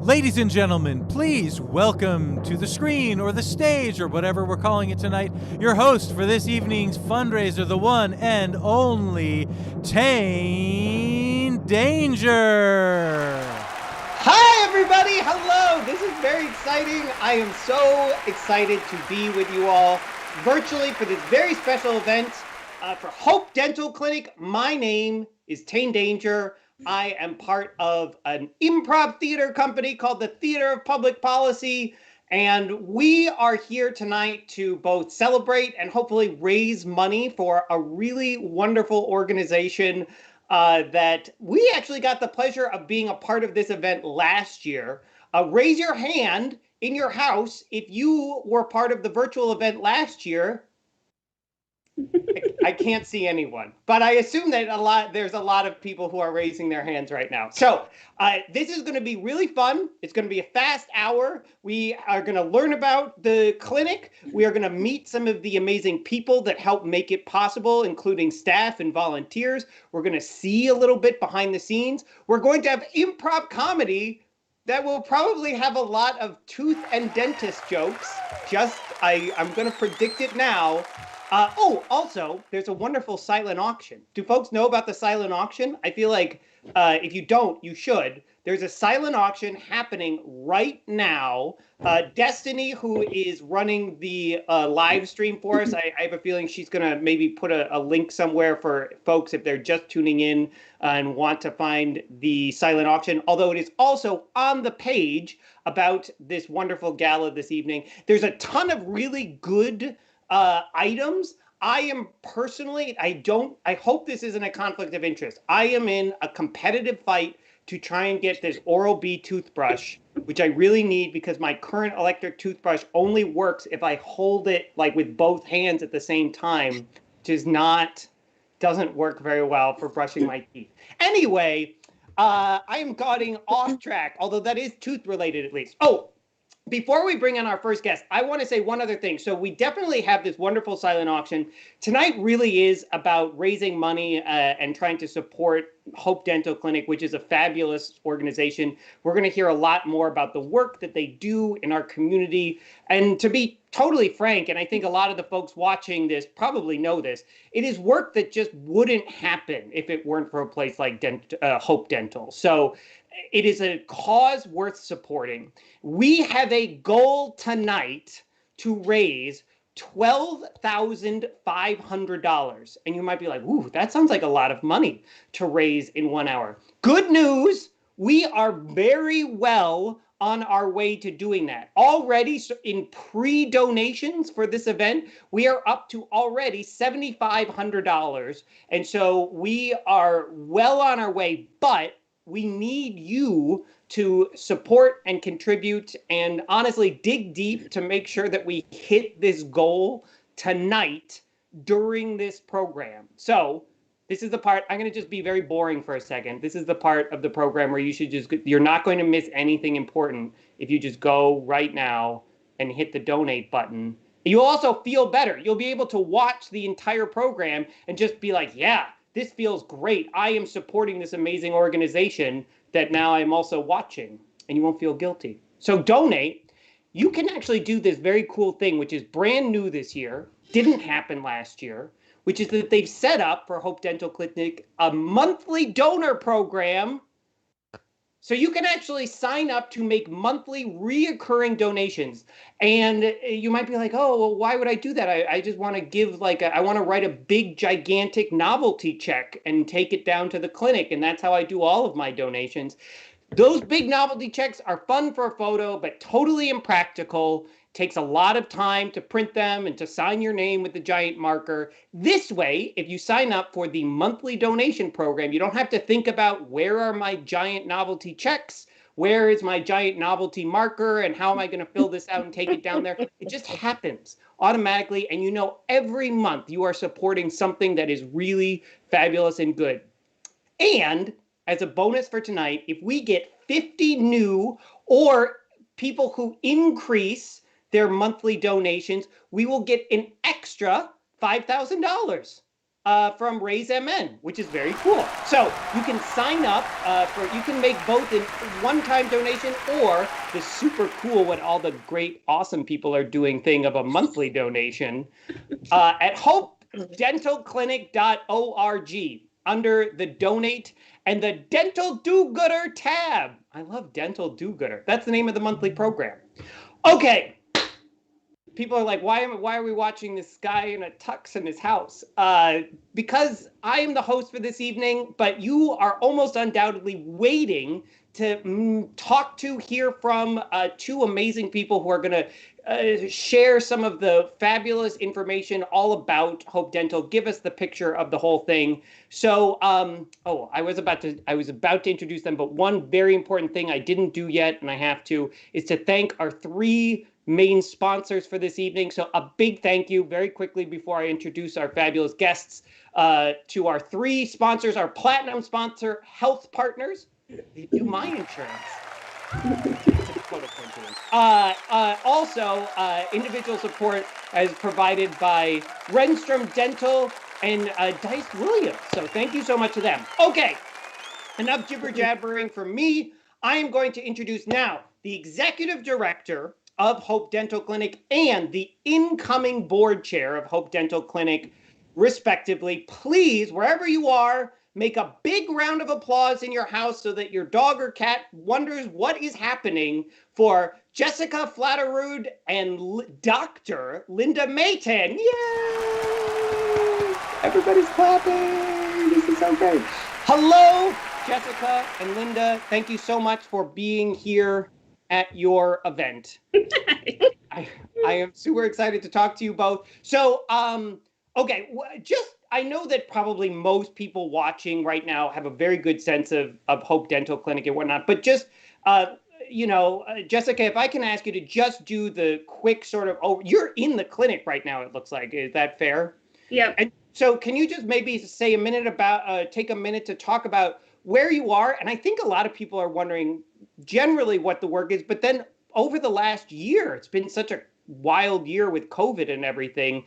Ladies and gentlemen, please welcome to the screen or the stage or whatever we're calling it tonight, your host for this evening's fundraiser, the one and only Tane Danger. Hi, everybody. Hello. This is very exciting. I am so excited to be with you all virtually for this very special event for Hope Dental Clinic. My name is Tane Danger. I am part of an improv theater company called the Theater of Public Policy. And we are here tonight to both celebrate and hopefully raise money for a really wonderful organization that we actually got the pleasure of being a part of this event last year. Raise your hand in your house if you were part of the virtual event last year. I can't see anyone, but I assume that there's a lot of people who are raising their hands right now. So this is going to be really fun. It's going to be a fast hour. We are going to learn about the clinic. We are going to meet some of the amazing people that help make it possible, including staff and volunteers. We're going to see a little bit behind the scenes. We're going to have improv comedy that will probably have a lot of tooth and dentist jokes. I'm going to predict it now. Also, there's a wonderful silent auction. Do folks know about the silent auction? I feel like if you don't, you should. There's a silent auction happening right now. Destiny, who is running the live stream for us, I have a feeling she's going to maybe put a link somewhere for folks if they're just tuning in and want to find the silent auction, although it is also on the page about this wonderful gala this evening. There's a ton of really good items. I am personally, I hope this isn't a conflict of interest. I am in a competitive fight to try and get this Oral-B toothbrush, which I really need because my current electric toothbrush only works if I hold it like with both hands at the same time, which doesn't work very well for brushing my teeth. Anyway, I am getting off track, although that is tooth related at least. Oh, before we bring in our first guest, I want to say one other thing. So we definitely have this wonderful silent auction. Tonight really is about raising money and trying to support Hope Dental Clinic, which is a fabulous organization. We're going to hear a lot more about the work that they do in our community. And to be totally frank, and I think a lot of the folks watching this probably know this, it is work that just wouldn't happen if it weren't for a place like Hope Dental. So it is a cause worth supporting. We have a goal tonight to raise $12,500. And you might be like, ooh, that sounds like a lot of money to raise in 1 hour. Good news, we are very well on our way to doing that. Already in pre-donations for this event, we are up to already $7,500. And so we are well on our way, but we need you to support and contribute and honestly dig deep to make sure that we hit this goal tonight during this program. So this is the part, I'm going to just be very boring for a second. This is the part of the program where you're not going to miss anything important if you just go right now and hit the donate button. You'll also feel better. You'll be able to watch the entire program and just be like, yeah, this feels great. I am supporting this amazing organization that now I'm also watching, and you won't feel guilty. So donate. You can actually do this very cool thing, which is brand new this year, didn't happen last year, which is that they've set up for Hope Dental Clinic a monthly donor program. So you can actually sign up to make monthly reoccurring donations. And you might be like, oh, well, why would I do that? I just want to give I want to write a big, gigantic novelty check and take it down to the clinic. And that's how I do all of my donations. Those big novelty checks are fun for a photo, but totally impractical. Takes a lot of time to print them and to sign your name with the giant marker. This way, if you sign up for the monthly donation program, you don't have to think about where are my giant novelty checks, where is my giant novelty marker, and how am I going to fill this out and take it down there. It just happens automatically, and you know every month you are supporting something that is really fabulous and good. And as a bonus for tonight, if we get 50 new or people who increase their monthly donations, we will get an extra $5,000. from Raise MN, which is very cool. So you can sign up you can make both a one-time donation or the super cool, what all the great, awesome people are doing thing of a monthly donation at hopedentalclinic.org under the donate and the dental do-gooder tab. I love dental do-gooder. That's the name of the monthly program. Okay. People are like, why are we watching this guy in a tux in his house? Because I am the host for this evening, but you are almost undoubtedly waiting to hear from two amazing people who are going to share some of the fabulous information all about Hope Dental, give us the picture of the whole thing. So, I was about to introduce them, but one very important thing I didn't do yet, and I have to, is to thank our three main sponsors for this evening. So a big thank you very quickly before I introduce our fabulous guests to our three sponsors, our platinum sponsor, Health Partners. They do my insurance. Also, individual support is provided by Renstrom Dental and Dice Williams. So thank you so much to them. Okay, enough jibber jabbering from me. I am going to introduce now the executive director of Hope Dental Clinic and the incoming board chair of Hope Dental Clinic, respectively. Please, wherever you are, make a big round of applause in your house so that your dog or cat wonders what is happening for Jessica Flatterud and Dr. Linda Mayton. Yay! Everybody's clapping. This is so great. Hello, Jessica and Linda. Thank you so much for being here at your event. I am super excited to talk to you both. So, okay, I know that probably most people watching right now have a very good sense of Hope Dental Clinic and whatnot, but just, Jessica, if I can ask you to just do the quick sort of, you're in the clinic right now, it looks like. Is that fair? Yeah. And so can you just maybe say take a minute to talk about where you are? And I think a lot of people are wondering generally what the work is, but then over the last year, it's been such a wild year with COVID and everything.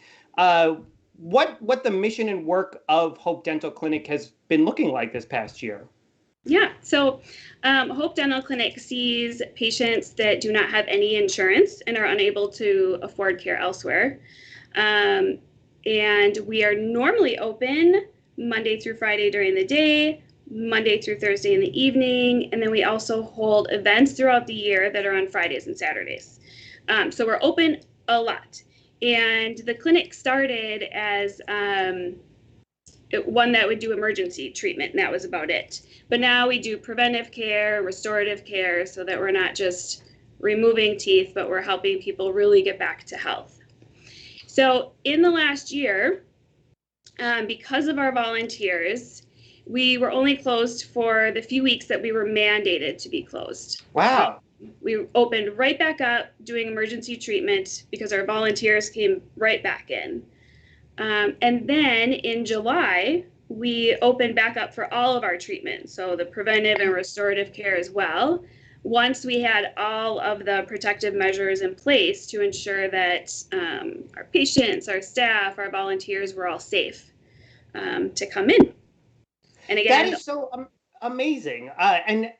What the mission and work of Hope Dental Clinic has been looking like this past year? Yeah, so Hope Dental Clinic sees patients that do not have any insurance and are unable to afford care elsewhere. And we are normally open Monday through Friday during the day, Monday through Thursday in the evening, and then we also hold events throughout the year that are on Fridays and Saturdays. So we're open a lot. And the clinic started as one that would do emergency treatment, and that was about it. But now we do preventive care, restorative care, so that we're not just removing teeth, but we're helping people really get back to health. So in the last year, because of our volunteers, we were only closed for the few weeks that we were mandated to be closed. Wow. We opened right back up doing emergency treatment because our volunteers came right back in. And then in July, we opened back up for all of our treatment, so the preventive and restorative care as well, once we had all of the protective measures in place to ensure that our patients, our staff, our volunteers were all safe to come in. And again, that is so amazing. And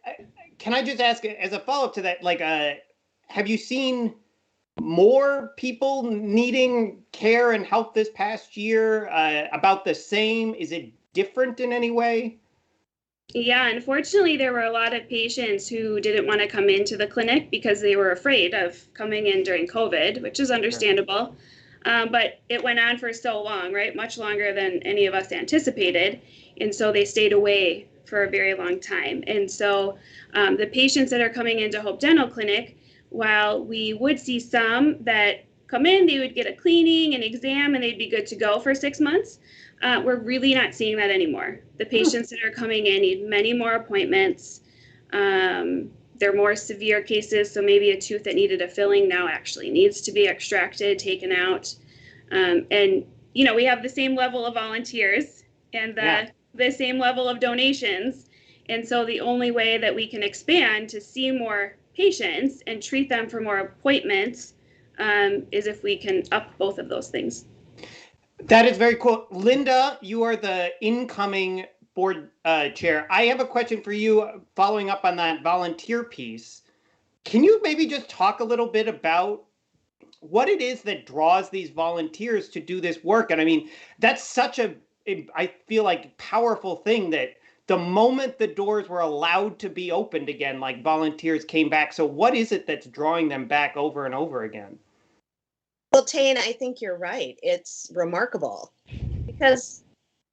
can I just ask, as a follow-up to that, have you seen more people needing care and help this past year? About the same? Is it different in any way? Yeah, unfortunately, there were a lot of patients who didn't want to come into the clinic because they were afraid of coming in during COVID, which is understandable. But it went on for so long, right? Much longer than any of us anticipated. And so they stayed away for a very long time. And so the patients that are coming into Hope Dental Clinic, while we would see some that come in, they would get a cleaning, an exam, and they'd be good to go for 6 months. We're really not seeing that anymore. The patients that are coming in need many more appointments. They're more severe cases, so maybe a tooth that needed a filling now actually needs to be extracted, taken out. And, we have the same level of volunteers and the same level of donations. And so the only way that we can expand to see more patients and treat them for more appointments is if we can up both of those things. That is very cool. Linda, you are the incoming board chair. I have a question for you following up on that volunteer piece. Can you maybe just talk a little bit about what it is that draws these volunteers to do this work? And I mean, that's such I feel like, powerful thing that the moment the doors were allowed to be opened again, like volunteers came back. So what is it that's drawing them back over and over again? Well, Tane, I think you're right. It's remarkable because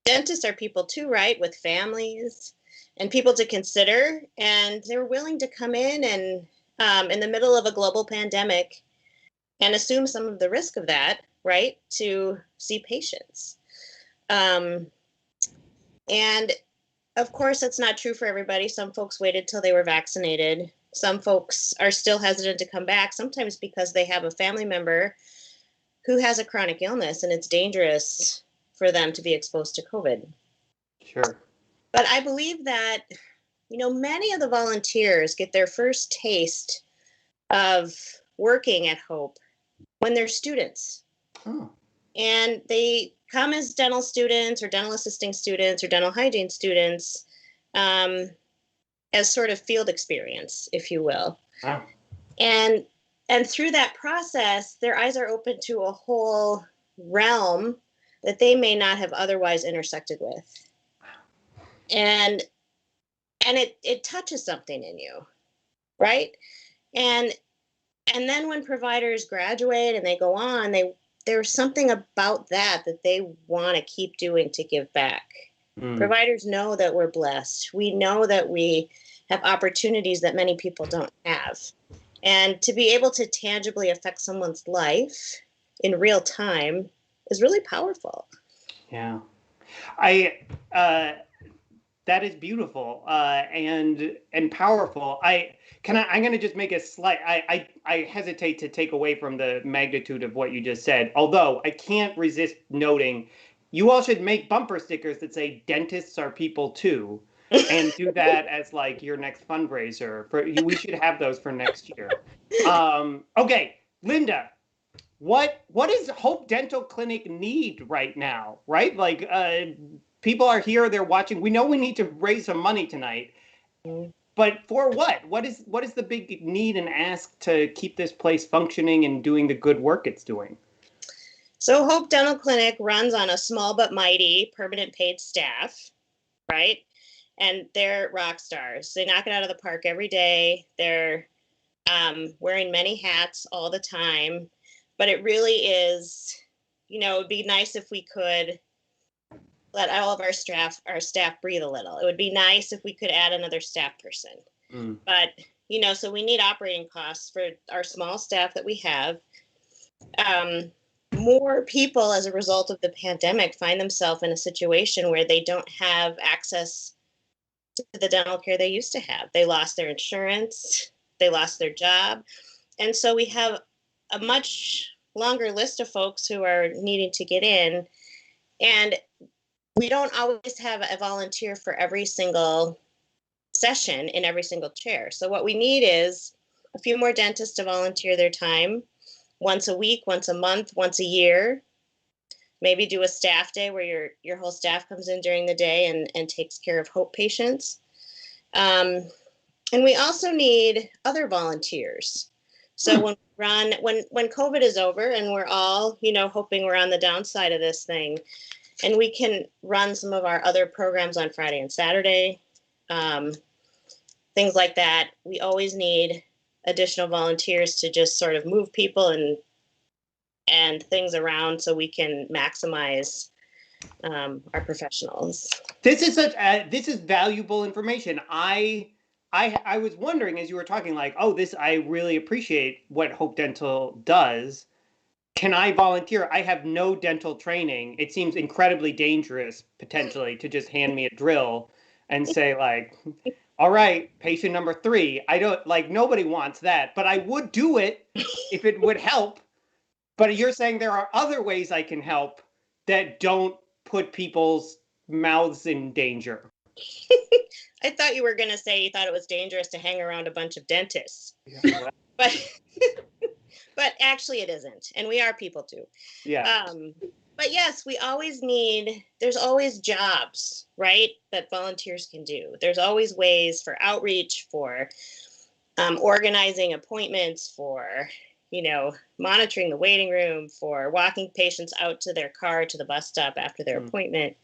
dentists are people too, right? With families and people to consider. And they're willing to come in the middle of a global pandemic and assume some of the risk of that, right? To see patients. And of course, that's not true for everybody. Some folks waited till they were vaccinated. Some folks are still hesitant to come back, sometimes because they have a family member who has a chronic illness and it's dangerous for them to be exposed to COVID. Sure. But I believe that, many of the volunteers get their first taste of working at Hope when they're students. Oh. And they come as dental students or dental assisting students or dental hygiene students as sort of field experience, if you will. Wow. And through that process, their eyes are open to a whole realm that they may not have otherwise intersected with. And it touches something in you, right? And then when providers graduate and they go on, there's something about that they want to keep doing to give back. Providers know that we're blessed. We know that we have opportunities that many people don't have. And to be able to tangibly affect someone's life in real time is really powerful. Yeah. That is beautiful and powerful. I'm going to just make a slight. I hesitate to take away from the magnitude of what you just said. Although I can't resist noting, you all should make bumper stickers that say "Dentists are people too," and do that as like your next fundraiser. We should have those for next year. Okay, Linda. What does Hope Dental Clinic need right now? Right, like people are here, they're watching. We know we need to raise some money tonight, but for what? What is the big need and ask to keep this place functioning and doing the good work it's doing? So Hope Dental Clinic runs on a small but mighty permanent paid staff, right? And they're rock stars. They knock it out of the park every day. They're wearing many hats all the time. But it really is, it would be nice if we could let all of our staff breathe a little. It would be nice if we could add another staff person. But, so we need operating costs for our small staff that we have. More people, as a result of the pandemic, find themselves in a situation where they don't have access to the dental care they used to have. They lost their insurance, they lost their job. And so we have a much longer list of folks who are needing to get in. And we don't always have a volunteer for every single session in every single chair. So what we need is a few more dentists to volunteer their time once a week, once a month, once a year. Maybe do a staff day where your whole staff comes in during the day and takes care of Hope patients. And we also need other volunteers. So when COVID is over and we're all, hoping we're on the downside of this thing, and we can run some of our other programs on Friday and Saturday, things like that, we always need additional volunteers to just sort of move people and things around so we can maximize our professionals. This is valuable information. I was wondering as you were talking, like, I really appreciate what Hope Dental does. Can I volunteer? I have no dental training. It seems incredibly dangerous, potentially, to just hand me a drill and say, like, all right, patient number 3. I don't, like, nobody wants that, but I would do it if it would help. But you're saying there are other ways I can help that don't put people's mouths in danger. I thought you were going to say you thought it was dangerous to hang around a bunch of dentists. Yeah. But actually it isn't. And we are people too. Yeah. But yes, there's always jobs, right, that volunteers can do. There's always ways for outreach, for organizing appointments, for, monitoring the waiting room, for walking patients out to their car to the bus stop after their appointment.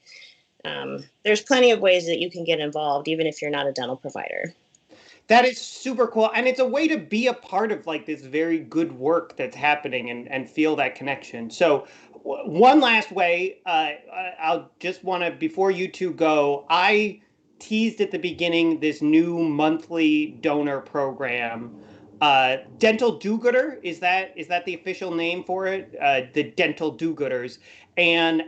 There's plenty of ways that you can get involved, even if you're not a dental provider. That is super cool. And it's a way to be a part of like this very good work that's happening and feel that connection. So one last way, I'll just want to, before you two go, I teased at the beginning this new monthly donor program. Dental Do-Gooder, is that the official name for it? The Dental Do-Gooders. And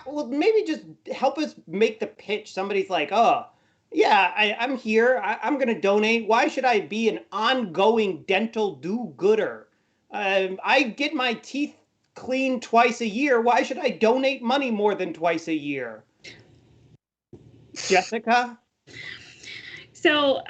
well, maybe just help us make the pitch. Somebody's like, oh, yeah, I'm here. I'm going to donate. Why should I be an ongoing dental do-gooder? I get my teeth cleaned twice a year. Why should I donate money more than twice a year? Jessica? So,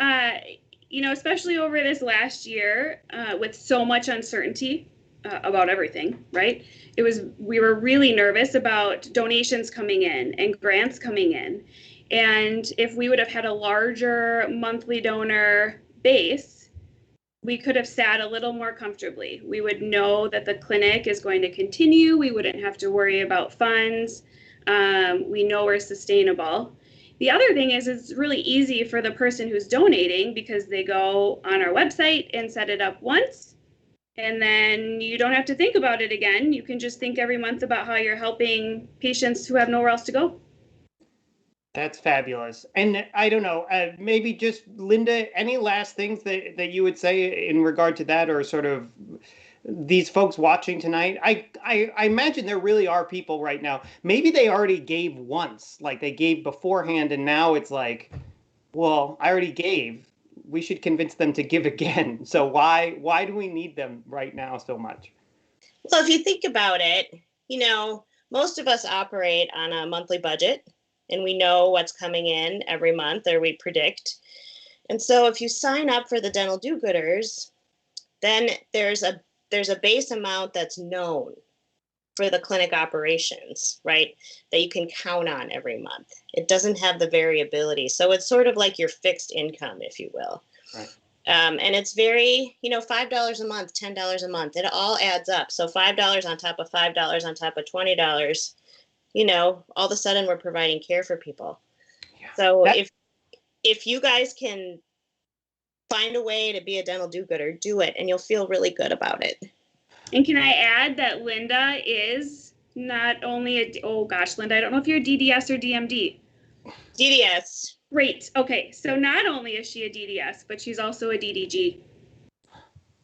especially over this last year, with so much uncertainty about everything, right? We were really nervous about donations coming in and grants coming in. And if we would have had a larger monthly donor base, we could have sat a little more comfortably. We would know that the clinic is going to continue. We wouldn't have to worry about funds. We know we're sustainable. The other thing is it's really easy for the person who's donating because they go on our website and set it up once, and then you don't have to think about it again. You can just think every month about how you're helping patients who have nowhere else to go. That's fabulous. And I don't know, maybe just Linda, any last things that you would say in regard to that, or sort of these folks watching tonight? I imagine there really are people right now. Maybe they already gave once, like they gave beforehand, and now it's like, well, I already gave. We should convince them to give again. So why do we need them right now so much? Well, if you think about it, most of us operate on a monthly budget, and we know what's coming in every month, or we predict. And so if you sign up for the Dental Do-Gooders, then there's a base amount that's known for the clinic operations, right? That you can count on every month. It doesn't have the variability. So it's sort of like your fixed income, if you will. Right. And it's very, $5 a month, $10 a month, it all adds up. So $5 on top of $5 on top of $20, all of a sudden we're providing care for people. Yeah. So if you guys can find a way to be a dental do-gooder, do it, and you'll feel really good about it. And can I add that Linda is not only Linda, I don't know if you're a DDS or DMD. DDS. Great. Okay. So not only is she a DDS, but she's also a DDG.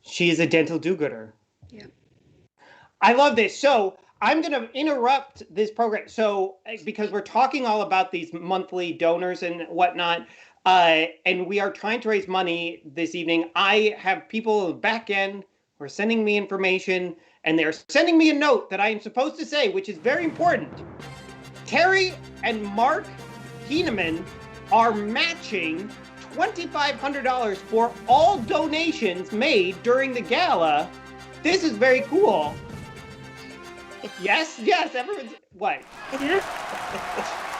She is a dental do-gooder. Yeah. I love this. So I'm going to interrupt this program. So because we're talking all about these monthly donors and whatnot, and we are trying to raise money this evening. I have people in the back end who are sending me information, and they're sending me a note that I am supposed to say, which is very important. Terry and Mark Heeneman are matching $2,500 for all donations made during the gala. This is very cool. Yes, everyone's, what? Yeah.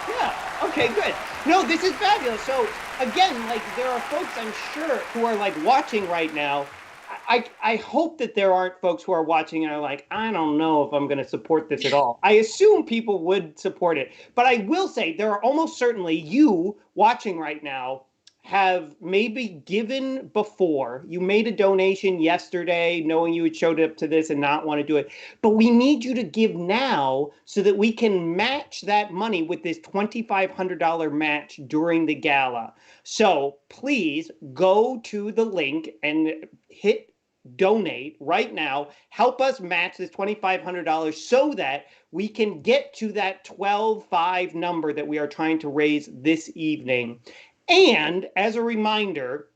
Yeah, okay, good. No, this is fabulous. So again, like there are folks I'm sure who are like watching right now. I hope that there aren't folks who are watching and are like, I don't know if I'm going to support this at all. I assume people would support it. But I will say there are almost certainly you watching right now have maybe given before. You made a donation yesterday knowing you had showed up to this and not want to do it. But we need you to give now so that we can match that money with this $2,500 match during the gala. So please go to the link and hit donate right now. Help us match this $2,500 so that we can get to that 12.5 number that we are trying to raise this evening. And as a reminder,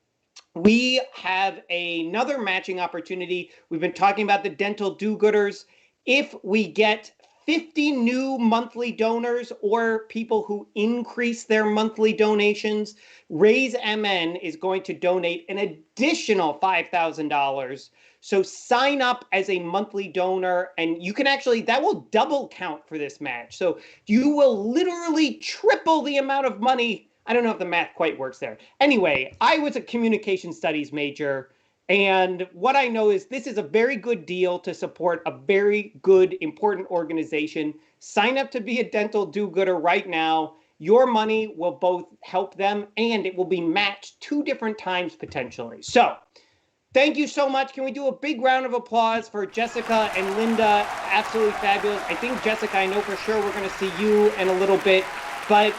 we have another matching opportunity. We've been talking about the dental do-gooders. If we get 50 new monthly donors or people who increase their monthly donations, Raise MN is going to donate an additional $5,000 So sign up as a monthly donor, and you can actually, that will double count for this match. So you will literally triple the amount of money. I don't know if the math quite works there. Anyway, I was a communication studies major, and what I know is this is a very good deal to support a very good, important organization. Sign up to be a dental do-gooder right now. Your money will both help them and it will be matched 2 different times potentially. So thank you so much. Can we do a big round of applause for Jessica and Linda? Absolutely fabulous. I think, Jessica, I know for sure we're going to see you in a little bit. But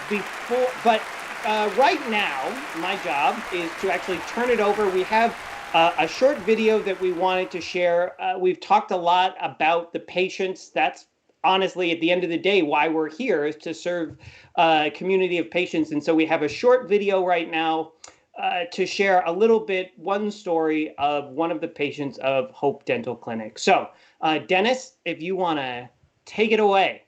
right now, my job is to actually turn it over. We have a short video that we wanted to share. We've talked a lot about the patients. That's honestly, at the end of the day, why we're here, is to serve a community of patients. And so we have a short video right now to share a little bit, one story of one of the patients of Hope Dental Clinic. So, Dennis, if you want to take it away.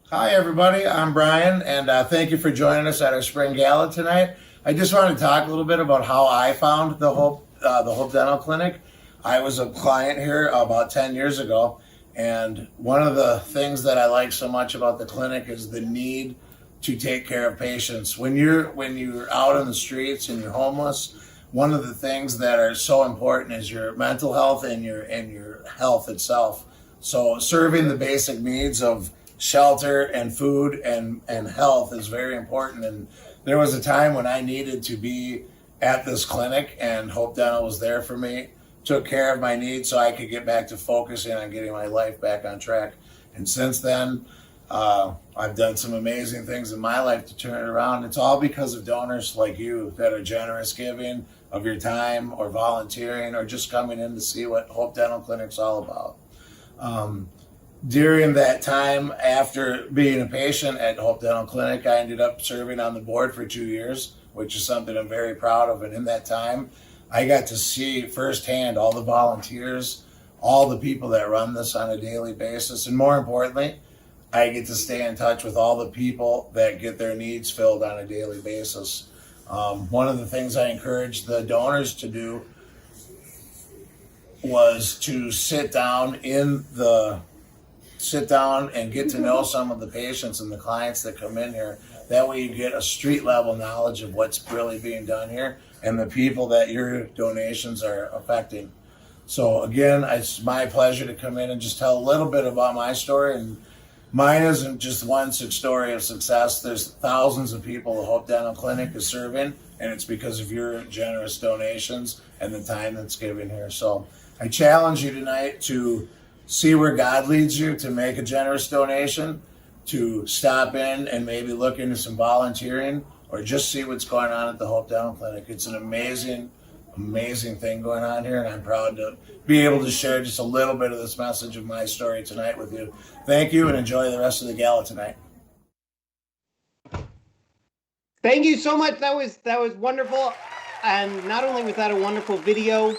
Hi, everybody. I'm Brian, and thank you for joining us at our spring gala tonight. I just wanted to talk a little bit about how I found the Hope Dental Clinic. I was a client here about 10 years ago, and one of the things that I like so much about the clinic is the need to take care of patients. When you're out on the streets and you're homeless, one of the things that are so important is your mental health and your health itself. So serving the basic needs of shelter and food and health is very important. And there was a time when I needed to be at this clinic, and Hope Dental was there for me, took care of my needs so I could get back to focusing on getting my life back on track. And since then, I've done some amazing things in my life to turn it around. It's all because of donors like you that are generous giving of your time or volunteering or just coming in to see what Hope Dental Clinic's all about. During that time, after being a patient at Hope Dental Clinic, I ended up serving on the board for 2 years, which is something I'm very proud of. And in that time, I got to see firsthand all the volunteers, all the people that run this on a daily basis. And more importantly, I get to stay in touch with all the people that get their needs filled on a daily basis. One of the things I encouraged the donors to do was to sit down and get to know some of the patients and the clients that come in here. That way you get a street level knowledge of what's really being done here and the people that your donations are affecting. So again, it's my pleasure to come in and just tell a little bit about my story. And mine isn't just one story of success. There's thousands of people the Hope Dental Clinic is serving, and it's because of your generous donations and the time that's given here. So I challenge you tonight to see where God leads you, to make a generous donation, to stop in and maybe look into some volunteering, or just see what's going on at the Hope Dental Clinic. It's an amazing thing going on here, and I'm proud to be able to share just a little bit of this message of my story tonight with you. Thank you, and enjoy the rest of the gala tonight. Thank you so much. That was wonderful. And not only was that a wonderful video,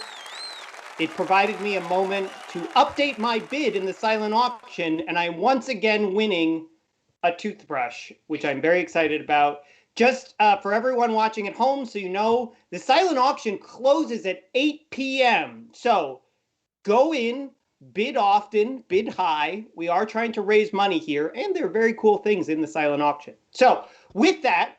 it provided me a moment to update my bid in the silent auction, and I'm once again winning a toothbrush, which I'm very excited about. Just for everyone watching at home, so you know, the silent auction closes at 8 p.m. So go in, bid often, bid high. We are trying to raise money here, and there are very cool things in the silent auction. So with that,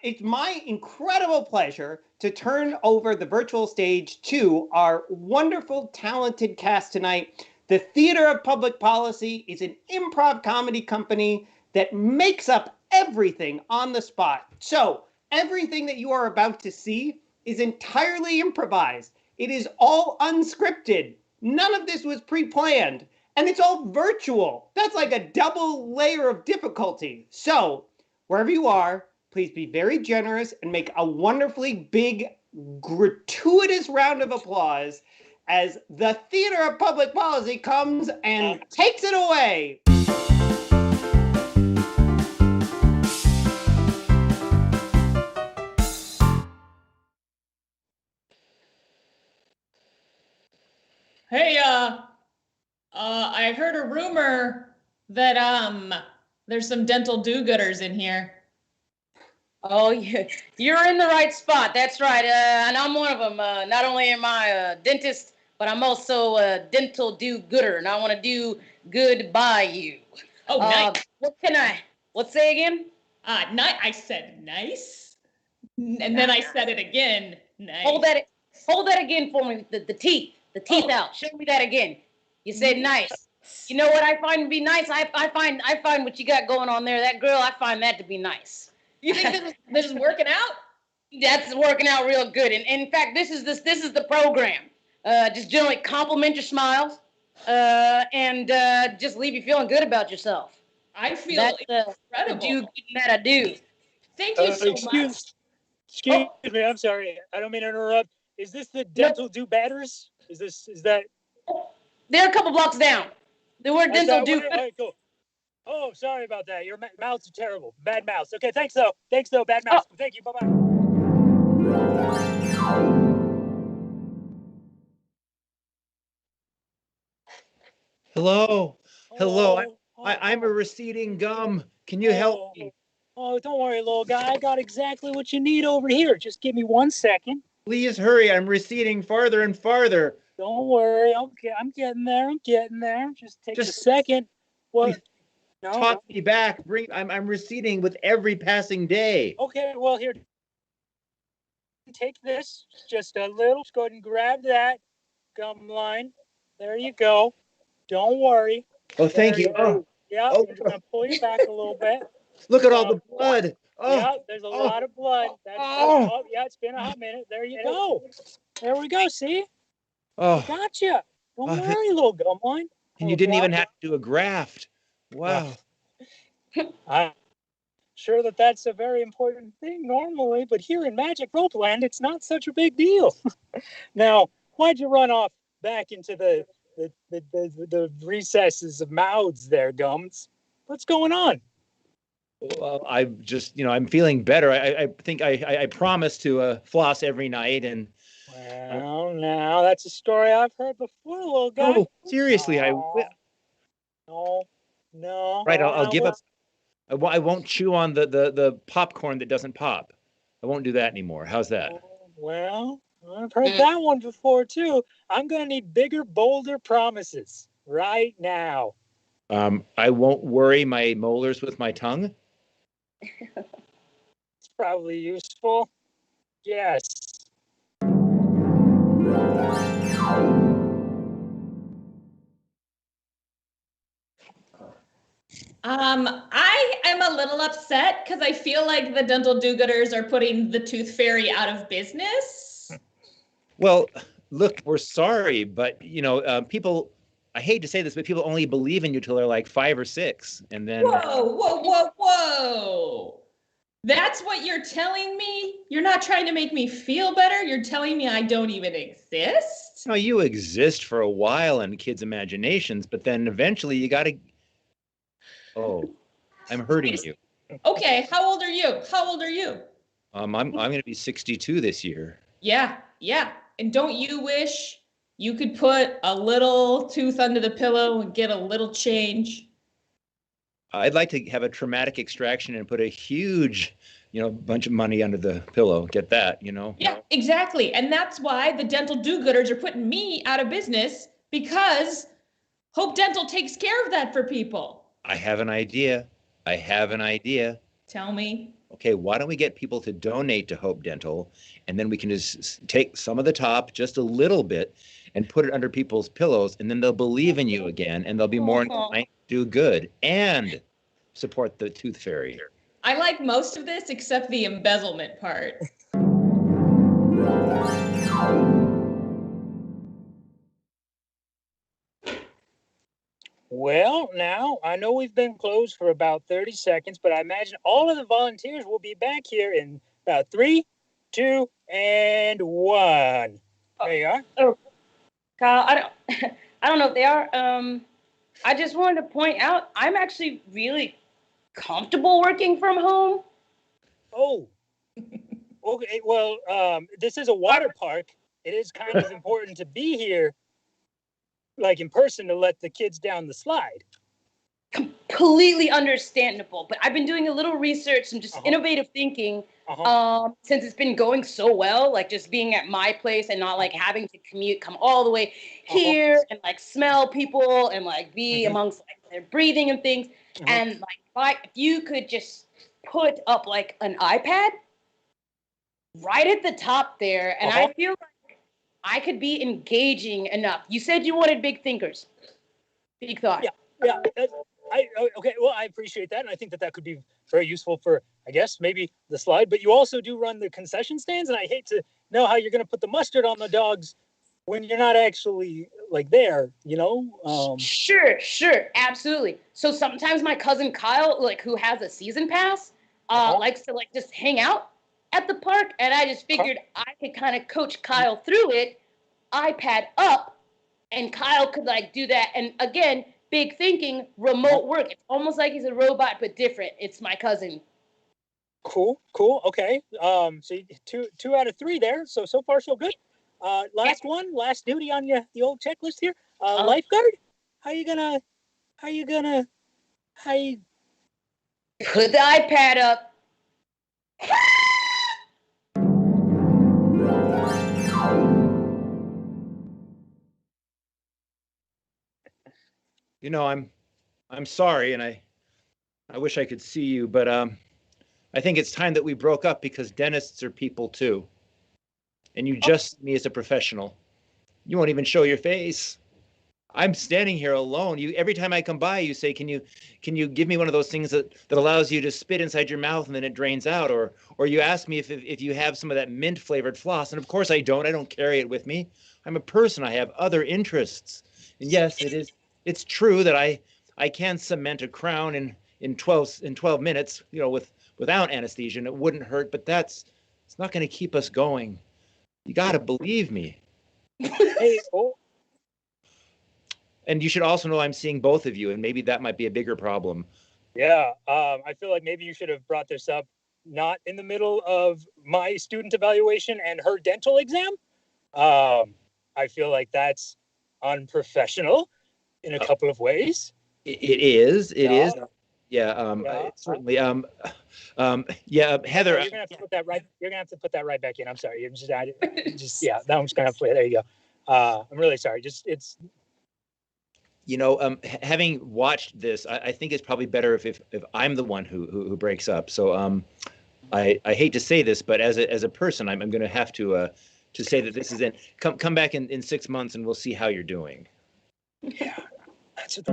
it's my incredible pleasure to turn over the virtual stage to our wonderful, talented cast tonight. The Theater of Public Policy is an improv comedy company that makes up everything on the spot. So everything that you are about to see is entirely improvised. It is all unscripted. None of this was pre-planned, and it's all virtual. That's like a double layer of difficulty. So wherever you are, please be very generous and make a wonderfully big, gratuitous round of applause as the Theater of Public Policy comes and takes it away. Hey, I heard a rumor that there's some dental do-gooders in here. Oh, yeah, you're in the right spot. That's right. And I'm one of them. Not only am I a dentist, but I'm also a dental do-gooder, and I want to do good by you. Oh, nice. Let's say again? I said nice. And then I said it again. Nice. Hold that again for me. The teeth out. Show me that again. You said nice. You know what I find to be nice? I find what you got going on there. That girl, I find that to be nice. You think this is working out? That's working out real good. And in fact, this is the program. Just generally compliment your smiles, and just leave you feeling good about yourself. I feel That's incredible. that I do. Thank you so much. Excuse me, I'm sorry. I don't mean to interrupt. Is this the dental do batters? Is that? They're a couple blocks down. The word dental do. All right, cool. Oh, sorry about that. Your mouths are terrible. Bad mouths. Okay, thanks though. Bad mouths. Thank you. Bye-bye. Hello. Oh, I'm a receding gum. Can you help me? Oh, don't worry, little guy. I got exactly what you need over here. Just give me 1 second. Please hurry. I'm receding farther and farther. Don't worry. Okay, I'm getting there. Just take a second. What? No. Talk me back. I'm receding with every passing day. Okay, well, here. Take this. Just a little. Just go ahead and grab that gum line. There you go. Don't worry. Oh, thank you. Yeah, I'm just gonna pull you back a little bit. Look at all the blood. Yeah, there's a lot of blood. Yeah, it's been a hot minute. There you go. There we go. See? Oh, Gotcha. Don't worry, little gum line. and you didn't even have to do a graft. Wow. I'm sure that's a very important thing normally, but here in Magic Ropeland, it's not such a big deal. Now, why'd you run off back into the recesses of mouths there, Gums? What's going on? Well, I'm feeling better. I think I promised to floss every night, and well, now that's a story I've heard before, little guy. Oh, seriously, I will. No. Right, I'll give up. I won't chew on the popcorn that doesn't pop. I won't do that anymore. How's that? Well, I've heard that one before too. I'm gonna need bigger, bolder promises right now. I won't worry my molars with my tongue. It's probably useful. Yes. I am a little upset because I feel like the dental do-gooders are putting the tooth fairy out of business. Well, look, we're sorry, but people. I hate to say this, but people only believe in you till they're like 5 or 6, and then. Whoa! That's what you're telling me? You're not trying to make me feel better? You're telling me I don't even exist? No, you exist for a while in kids' imaginations, but then eventually you got to. Oh, I'm hurting you. Okay, how old are you? I'm going to be 62 this year. Yeah. And don't you wish you could put a little tooth under the pillow and get a little change? I'd like to have a traumatic extraction and put a huge, bunch of money under the pillow. Get that, Yeah, exactly. And that's why the dental do-gooders are putting me out of business, because Hope Dental takes care of that for people. I have an idea. Tell me. Okay, why don't we get people to donate to Hope Dental, and then we can just take some of the top, just a little bit, and put it under people's pillows, and then they'll believe in you again, and they'll be more inclined to do good and support the tooth fairy. I like most of this except the embezzlement part. Well, now, I know we've been closed for about 30 seconds, but I imagine all of the volunteers will be back here in about 3, 2, and 1. There you are. Oh, Kyle, I don't know if they are. I just wanted to point out I'm actually really comfortable working from home. Oh, okay. Well, this is a water park. It is kind of important to be here, like in person, to let the kids down the slide. completely understandable. But I've been doing a little research and just innovative thinking since it's been going so well, like just being at my place and not like having to commute, come all the way here and like smell people and like be amongst like their breathing and things. And like if you could just put up like an iPad right at the top there, and I feel like I could be engaging enough. You said you wanted big thinkers. Big thought. Yeah. Okay. Well, I appreciate that, and I think that could be very useful for, I guess, maybe the slide. But you also do run the concession stands, and I hate to know how you're going to put the mustard on the dogs when you're not actually like there. Sure, absolutely. So sometimes my cousin Kyle, like who has a season pass, likes to like just hang out at the park, and I just figured I could kind of coach Kyle through it, iPad up, and Kyle could like do that. And again, big thinking, remote work. It's almost like he's a robot, but different. It's my cousin. Cool. Okay. So two out of three there. So far so good. Last duty on the old checklist here. Lifeguard. How you put the iPad up? I'm sorry, and I wish I could see you, but I think it's time that we broke up because dentists are people too. And you just see me as a professional. You won't even show your face. I'm standing here alone. Every time I come by, you say, "Can you give me one of those things that allows you to spit inside your mouth and then it drains out?" Or you ask me if you have some of that mint flavored floss, and of course I don't. I don't carry it with me. I'm a person. I have other interests. And yes, it's true that I can cement a crown in 12 minutes, without anesthesia, and it wouldn't hurt, but it's not going to keep us going. You got to believe me. And you should also know I'm seeing both of you, and maybe that might be a bigger problem. Yeah, I feel like maybe you should have brought this up not in the middle of my student evaluation and her dental exam. I feel like that's unprofessional in a couple of ways. It is. Yeah. Certainly. Heather. You're gonna have to put that right. You're gonna have to put that right back in. I'm sorry. That one's gonna have to play. There you go. I'm really sorry. Having watched this, I think it's probably better if I'm the one who breaks up. So I hate to say this, but as a person, I'm going to have to say that this is it. Come back in 6 months and we'll see how you're doing. Yeah, that's what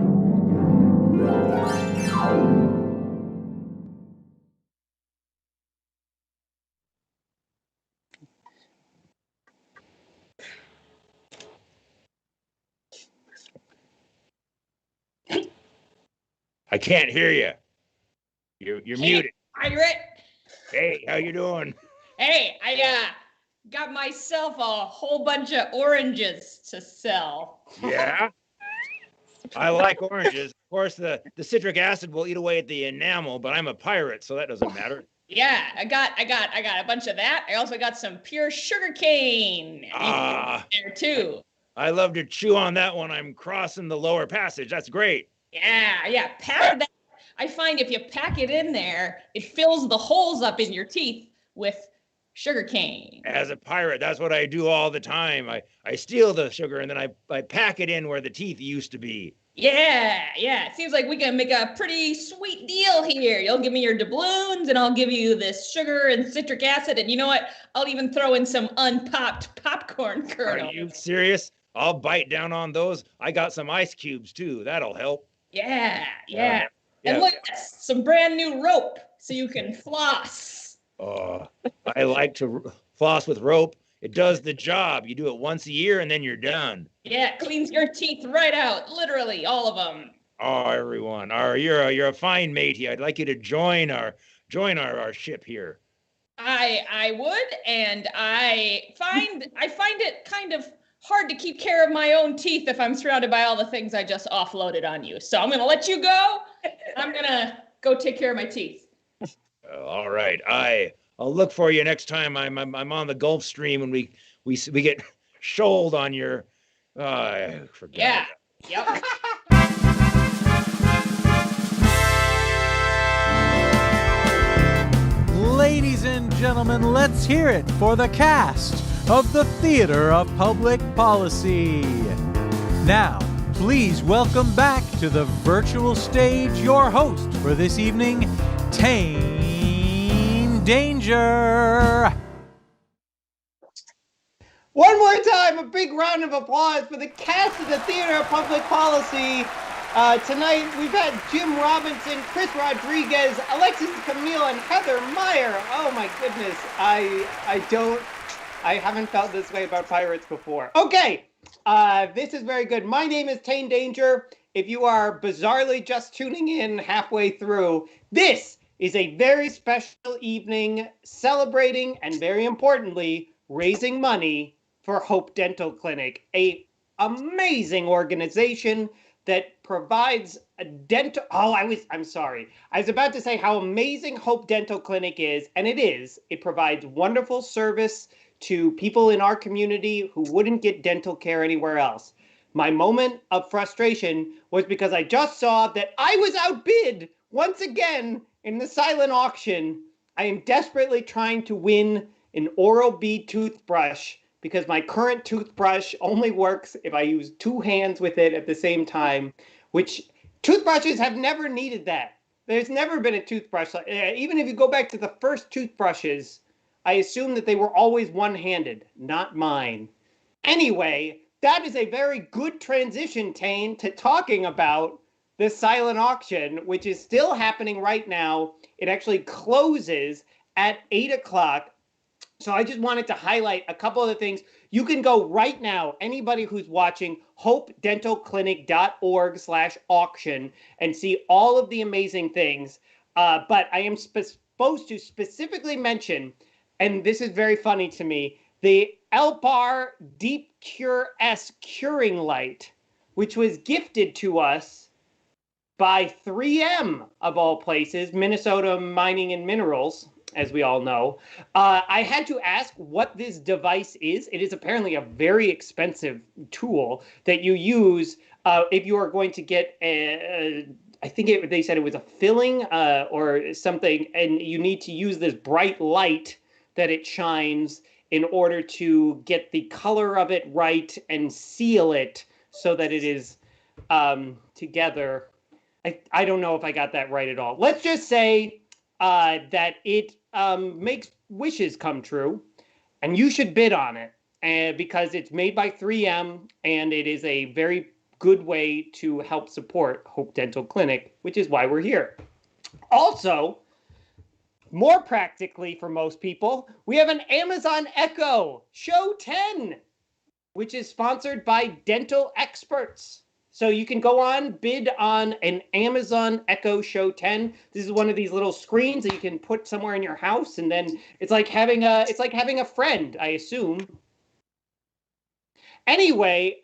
I can't hear you. You're muted. Pirate. Hey, how you doing? Hey, I got myself a whole bunch of oranges to sell. Yeah. I like oranges. Of course, the citric acid will eat away at the enamel, but I'm a pirate, so that doesn't matter. Yeah, I got a bunch of that. I also got some pure sugar cane there too. I love to chew on that when I'm crossing the lower passage. That's great. Yeah. Pack that. I find if you pack it in there, it fills the holes up in your teeth with sugar cane. As a pirate, that's what I do all the time. I steal the sugar and then I pack it in where the teeth used to be. Yeah. It seems like we can make a pretty sweet deal here. You'll give me your doubloons and I'll give you this sugar and citric acid. And you know what? I'll even throw in some unpopped popcorn kernels. Are you serious? I'll bite down on those. I got some ice cubes too. That'll help. Yeah. And look, some brand new rope so you can floss. I like to floss with rope. It does the job. You do it once a year and then you're done. Yeah, it cleans your teeth right out. Literally, all of them. Oh, everyone. You're a fine matey. I'd like you to join our ship here. I would, and I find it kind of hard to keep care of my own teeth if I'm surrounded by all the things I just offloaded on you. So I'm going to let you go. I'm going to go take care of my teeth. All right. I'll look for you next time I'm on the Gulf Stream and we get shoaled on your I forgot. Yeah. Yep. Ladies and gentlemen, let's hear it for the cast of the Theater of Public Policy. Now, please welcome back to the virtual stage your host for this evening, Tane Danger. One more time, a big round of applause for the cast of the Theater of Public Policy. Tonight, we've had Jim Robinson, Chris Rodriguez, Alexis Camille, and Heather Meyer. Oh my goodness, I haven't felt this way about pirates before. Okay, this is very good. My name is Tane Danger. If you are bizarrely just tuning in halfway through, this is a very special evening celebrating and, very importantly, raising money for Hope Dental Clinic, an amazing organization that provides a dental. I'm sorry. I was about to say how amazing Hope Dental Clinic is, and it is. It provides wonderful service to people in our community who wouldn't get dental care anywhere else. My moment of frustration was because I just saw that I was outbid once again in the silent auction. I am desperately trying to win an Oral-B toothbrush because my current toothbrush only works if I use two hands with it at the same time, which toothbrushes have never needed that. There's never been a toothbrush. Even if you go back to the first toothbrushes, I assume that they were always one-handed, not mine. Anyway, that is a very good transition, Tane, to talking about the silent auction, which is still happening right now. It actually closes at 8 o'clock. So I just wanted to highlight a couple of the things. You can go right now, anybody who's watching, hopedentalclinic.org/auction and see all of the amazing things. But I am supposed to specifically mention, and this is very funny to me, the Elpar Deep Cure S curing light, which was gifted to us by 3M, of all places, Minnesota Mining and Minerals, as we all know. I had to ask what this device is. It is apparently a very expensive tool that you use if you are going to get they said it was a filling or something, and you need to use this bright light that it shines in order to get the color of it right and seal it so that it is together. I don't know if I got that right at all. Let's just say that it makes wishes come true, and you should bid on it because it's made by 3M, and it is a very good way to help support Hope Dental Clinic, which is why we're here. Also, more practically for most people, we have an Amazon Echo Show 10, which is sponsored by Dental Experts. So you can go on, bid on an Amazon Echo Show 10. This is one of these little screens that you can put somewhere in your house, and then it's like having a friend, I assume. Anyway,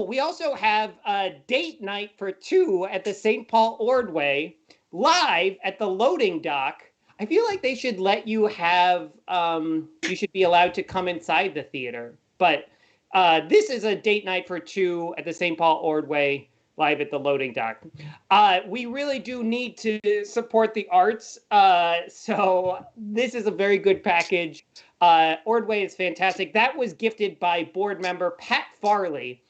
we also have a date night for 2 at the St. Paul Ordway, live at the loading dock. I feel like they should let you have, you should be allowed to come inside the theater, but this is a date night for 2 at the St. Paul Ordway, live at the loading dock. We really do need to support the arts, so this is a very good package. Ordway is fantastic. That was gifted by board member Pat Farley.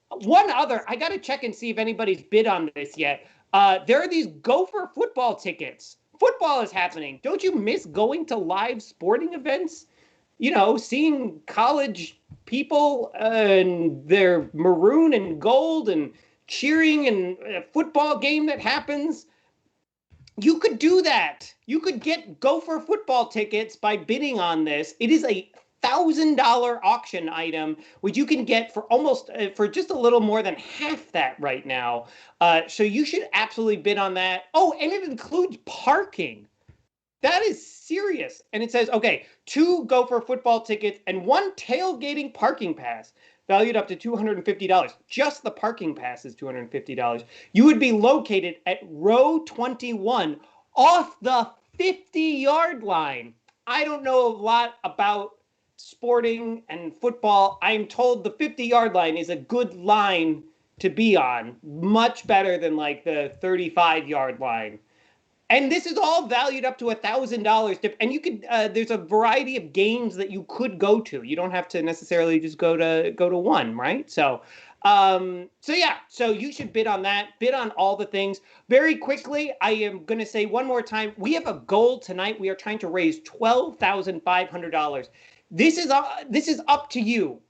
One other, I got to check and see if anybody's bid on this yet. There are these Gopher football tickets. Football is happening. Don't you miss going to live sporting events? You know, seeing college people and their maroon and gold and cheering and a football game that happens. You could do that. You could get Gopher football tickets by bidding on this. It is a $1,000 auction item, which you can get for for just a little more than half that right now. So you should absolutely bid on that. Oh, and it includes parking. That is serious. And it says, okay, 2 Gopher football tickets and 1 tailgating parking pass, valued up to $250. Just the parking pass is $250. You would be located at row 21 off the 50-yard line. I don't know a lot about sporting and football. I'm told the 50-yard line is a good line to be on, much better than like the 35-yard line. And this is all valued up to $1,000. And you could there's a variety of games that you could go to. You don't have to necessarily just go to one, right? So yeah, so you should bid on that, bid on all the things. Very quickly, I am going to say one more time, we have a goal tonight. We are trying to raise $12,500. This is up to you.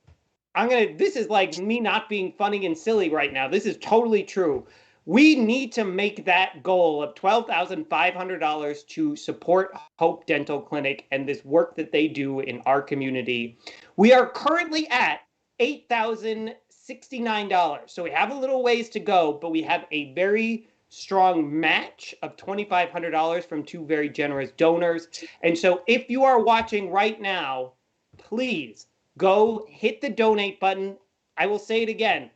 This is like me not being funny and silly right now. This is totally true. We need to make that goal of $12,500 to support Hope Dental Clinic and this work that they do in our community. We are currently at $8,069. So we have a little ways to go, but we have a very strong match of $2,500 from two very generous donors. And so if you are watching right now, please go hit the donate button. I will say it again.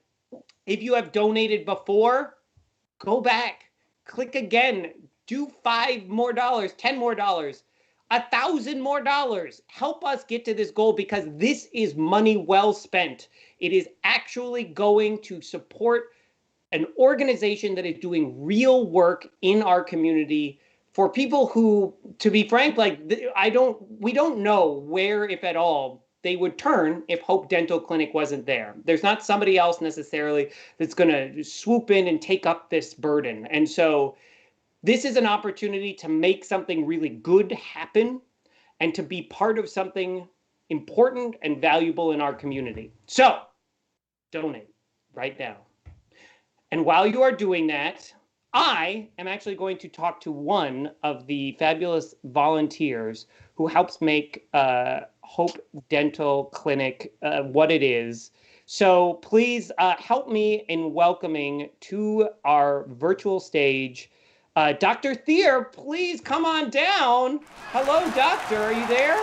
If you have donated before, go back, click again, do $5 more, $10 more, $1,000 more. Help us get to this goal because this is money well spent. It is actually going to support an organization that is doing real work in our community for people who, to be frank, like we don't know where, if at all, they would turn if Hope Dental Clinic wasn't there. There's not somebody else necessarily that's going to swoop in and take up this burden. And so this is an opportunity to make something really good happen and to be part of something important and valuable in our community. So donate right now. And while you are doing that, I am actually going to talk to one of the fabulous volunteers who helps make Hope Dental Clinic what it is. So please help me in welcoming to our virtual stage, Dr. Thier. Please come on down. Hello, doctor. Are you there?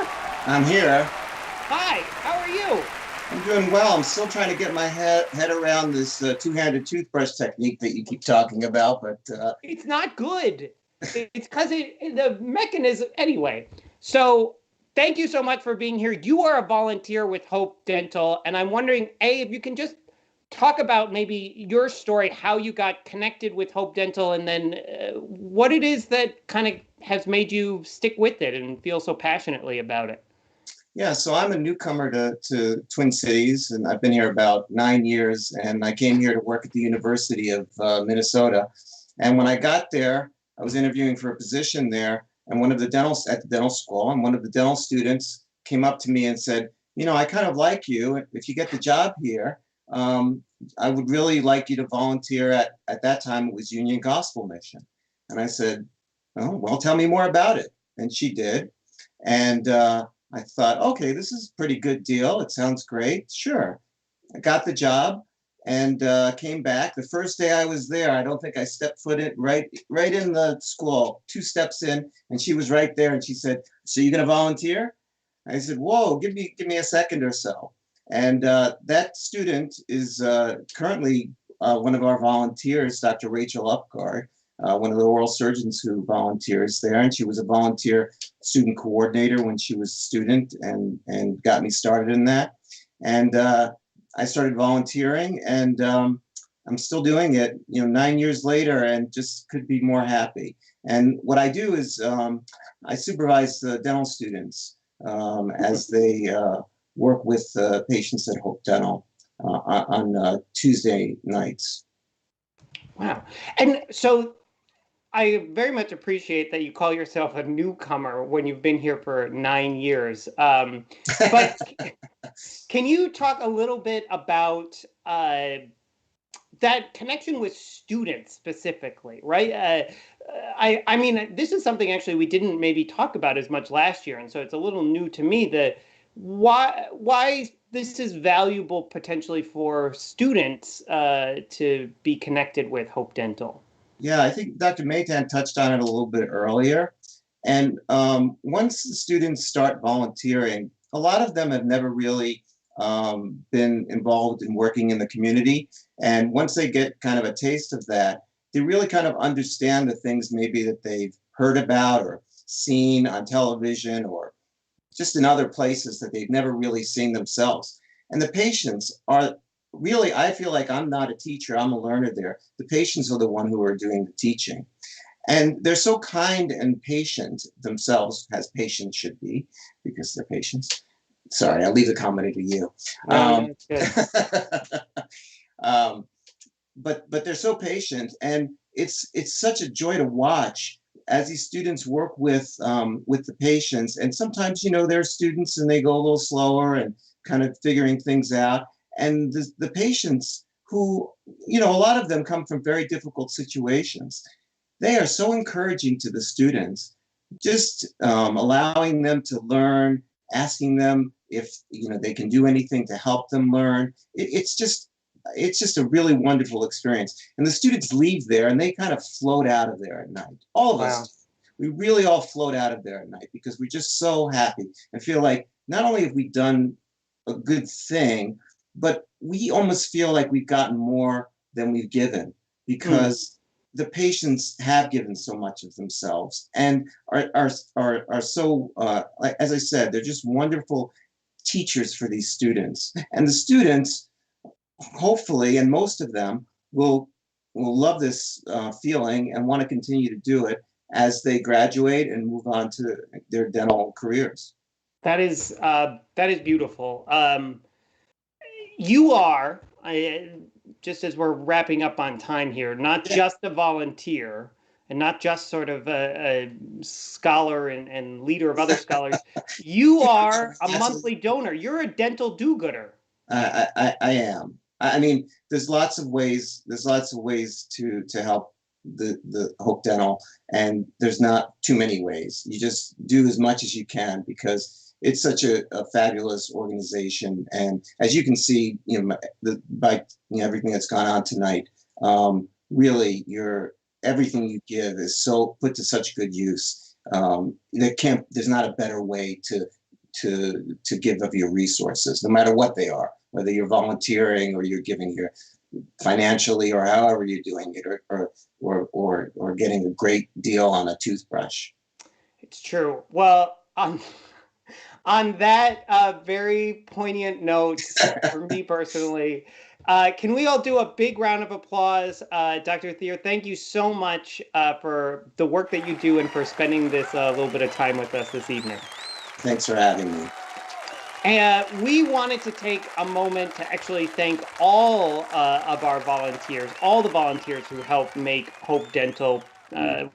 I'm here. Hi. How are you? I'm doing well. I'm still trying to get my head around this two-handed toothbrush technique that you keep talking about, but it's not good. It's because the mechanism anyway. So thank you so much for being here. You are a volunteer with Hope Dental, and I'm wondering, if you can just talk about maybe your story, how you got connected with Hope Dental, and then what it is that kind of has made you stick with it and feel so passionately about it. Yeah, so I'm a newcomer to Twin Cities, and I've been here about 9 years, and I came here to work at the University of Minnesota. And when I got there, I was interviewing for a position there, and one of the dental school, and one of the dental students came up to me and said, you know, I kind of like you. If you get the job here, I would really like you to volunteer at that time it was Union Gospel Mission. And I said, oh, well, tell me more about it. And she did. And I thought, okay, this is a pretty good deal. It sounds great. Sure. I got the job and came back. The first day I was there, I don't think I stepped foot in right in the school, 2 steps in, and she was right there. And she said, so you're going to volunteer? I said, whoa, give me a second or so. And that student is currently one of our volunteers, Dr. Rachel Upgard, one of the oral surgeons who volunteers there. And she was a volunteer student coordinator when she was a student and got me started in that. And I started volunteering, and I'm still doing it, 9 years later, and just could be more happy. And what I do is I supervise the dental students as they work with patients at Hope Dental on Tuesday nights. Wow. And so I very much appreciate that you call yourself a newcomer when you've been here for 9 years. But can you talk a little bit about that connection with students specifically, right? I mean, this is something actually we didn't maybe talk about as much last year, and so it's a little new to me that why this is valuable potentially for students to be connected with Hope Dental. Yeah, I think Dr. Maytan touched on it a little bit earlier. And once the students start volunteering, a lot of them have never really been involved in working in the community. And once they get kind of a taste of that, they really kind of understand the things maybe that they've heard about or seen on television or just in other places that they've never really seen themselves. And the patients are really, I feel like I'm not a teacher, I'm a learner there. The patients are the one who are doing the teaching. And they're so kind and patient themselves, as patients should be, because they're patients. Sorry, I'll leave the comedy to you. No, it's good. um, but they're so patient, and it's such a joy to watch as these students work with the patients. And sometimes, they're students and they go a little slower and kind of figuring things out. And the patients who, a lot of them come from very difficult situations. They are so encouraging to the students, just allowing them to learn, asking them if they can do anything to help them learn. It's just a really wonderful experience. And the students leave there and they kind of float out of there at night. All of Wow. us, we really all float out of there at night because we're just so happy and feel like not only have we done a good thing, but we almost feel like we've gotten more than we've given because the patients have given so much of themselves and are so, as I said, they're just wonderful teachers for these students. And the students, hopefully, and most of them will love this feeling and want to continue to do it as they graduate and move on to their dental careers. That is beautiful. You are, just as we're wrapping up on time here, not just a volunteer and not just sort of a scholar and leader of other scholars. You are a monthly donor. You're a dental do-gooder. I am. I mean, there's lots of ways. There's lots of ways to help the Hope Dental, and there's not too many ways. You just do as much as you can because it's such a fabulous organization. And as you can see, by everything that's gone on tonight, really, everything you give is so put to such good use. There's not a better way to give of your resources, no matter what they are, whether you're volunteering or you're giving your financially or however you're doing it, or getting a great deal on a toothbrush. It's true. Well, on that very poignant note, for me personally, can we all do a big round of applause? Dr. Thier, thank you so much for the work that you do and for spending this little bit of time with us this evening. Thanks for having me. And we wanted to take a moment to actually thank all of our volunteers, all the volunteers who help make Hope Dental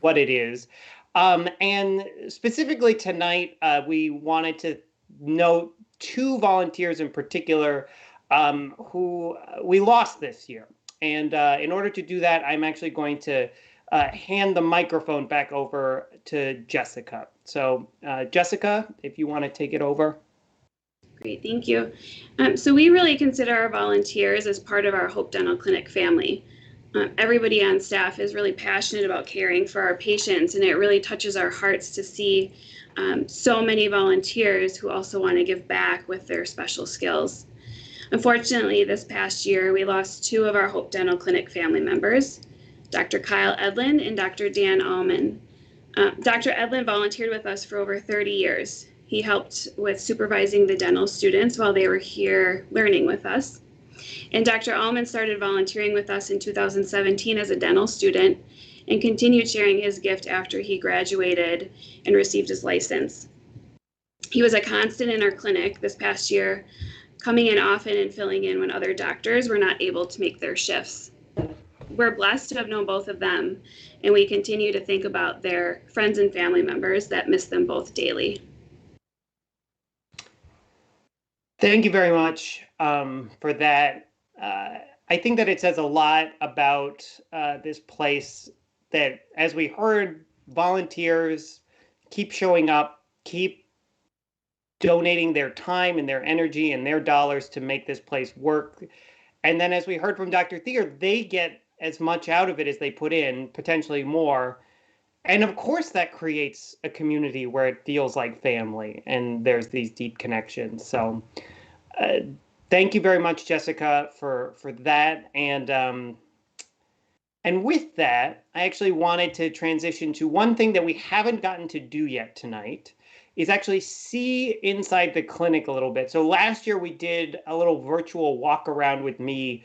what it is. And specifically tonight, we wanted to note two volunteers in particular who we lost this year. And in order to do that, I'm actually going to hand the microphone back over to Jessica. So Jessica, if you want to take it over. Great, thank you. So we really consider our volunteers as part of our Hope Dental Clinic family. Everybody on staff is really passionate about caring for our patients, and it really touches our hearts to see so many volunteers who also want to give back with their special skills. Unfortunately, this past year, we lost two of our Hope Dental Clinic family members, Dr. Kyle Edlin and Dr. Dan Allman. Dr. Edlin volunteered with us for over 30 years. He helped with supervising the dental students while they were here learning with us. And Dr. Allman started volunteering with us in 2017 as a dental student and continued sharing his gift after he graduated and received his license. He was a constant in our clinic this past year, coming in often and filling in when other doctors were not able to make their shifts. We're blessed to have known both of them, and we continue to think about their friends and family members that miss them both daily. Thank you very much for that. I think that it says a lot about this place that, as we heard, volunteers keep showing up, keep donating their time and their energy and their dollars to make this place work. And then, as we heard from Dr. Thier, they get as much out of it as they put in, potentially more. And of course, that creates a community where it feels like family and there's these deep connections. So thank you very much, Jessica, for that. And with that, I actually wanted to transition to one thing that we haven't gotten to do yet tonight, is actually see inside the clinic a little bit. So last year we did a little virtual walk around with me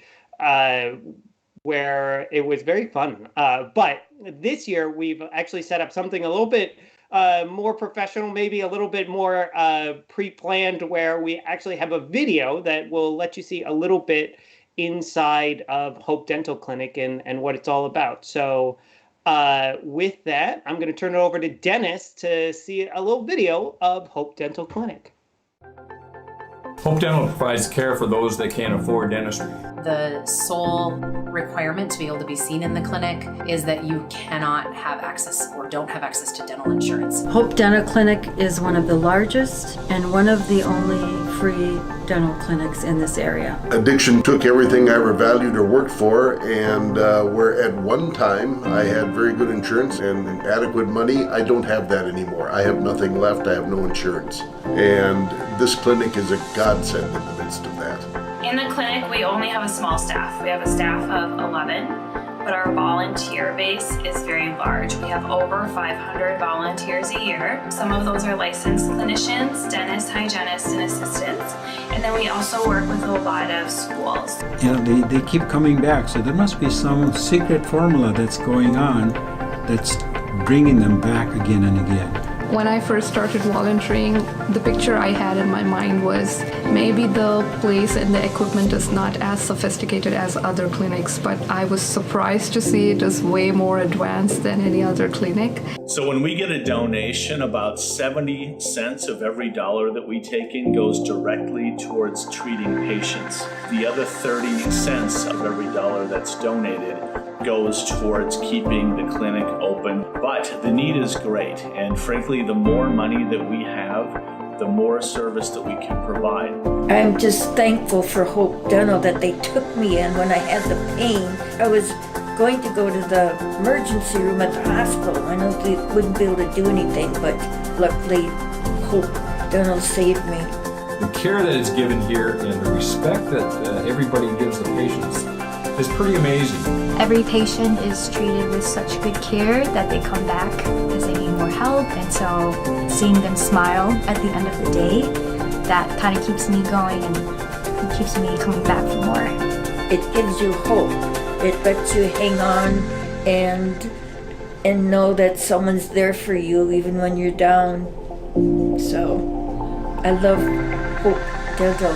where it was very fun. But this year we've actually set up something a little bit more professional, maybe a little bit more pre-planned, where we actually have a video that will let you see a little bit inside of Hope Dental Clinic and what it's all about. So with that, I'm going to turn it over to Dennis to see a little video of Hope Dental Clinic. Hope Dental provides care for those that can't afford dentistry. The sole requirement to be able to be seen in the clinic is that you cannot have access or don't have access to dental insurance. Hope Dental Clinic is one of the largest and one of the only free dental clinics in this area. Addiction took everything I ever valued or worked for, and where at one time I had very good insurance and adequate money, I don't have that anymore. I have nothing left. I have no insurance. And this clinic is a godsend in the midst of that. In the clinic, we only have a small staff. We have a staff of 11, but our volunteer base is very large. We have over 500 volunteers a year. Some of those are licensed clinicians, dentists, hygienists, and assistants. And then we also work with a lot of schools. They keep coming back, so there must be some secret formula that's going on that's bringing them back again and again. When I first started volunteering, the picture I had in my mind was maybe the place and the equipment is not as sophisticated as other clinics, but I was surprised to see it is way more advanced than any other clinic. So when we get a donation, about 70 cents of every dollar that we take in goes directly towards treating patients. The other 30 cents of every dollar that's donated goes towards keeping the clinic open. But the need is great, and frankly, the more money that we have, the more service that we can provide. I'm just thankful for Hope Dental that they took me in when I had the pain. I was going to go to the emergency room at the hospital. I know they wouldn't be able to do anything, but luckily Hope Dental saved me. The care that is given here and the respect that everybody gives the patients is pretty amazing. Every patient is treated with such good care that they come back because they need more help, and so seeing them smile at the end of the day, that kind of keeps me going and keeps me coming back for more. It gives you hope. It lets you hang on and know that someone's there for you even when you're down. So I love Hope Dental.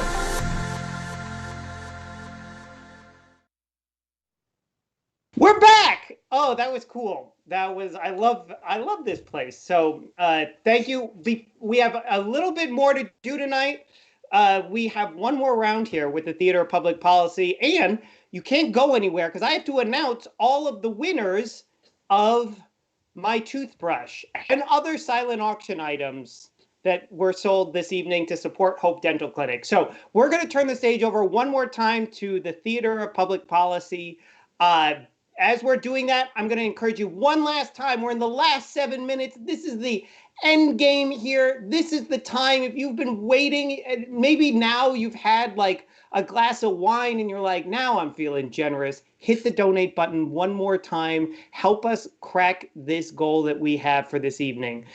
We're back. Oh, that was cool. I love this place. So thank you. We have a little bit more to do tonight. We have one more round here with the Theater of Public Policy, and you can't go anywhere because I have to announce all of the winners of my toothbrush and other silent auction items that were sold this evening to support Hope Dental Clinic. So we're going to turn the stage over one more time to the Theater of Public Policy. As we're doing that, I'm going to encourage you one last time. We're in the last 7 minutes. This is the end game here. This is the time. If you've been waiting, maybe now you've had like a glass of wine and you're like, now I'm feeling generous. Hit the donate button one more time. Help us crack this goal that we have for this evening.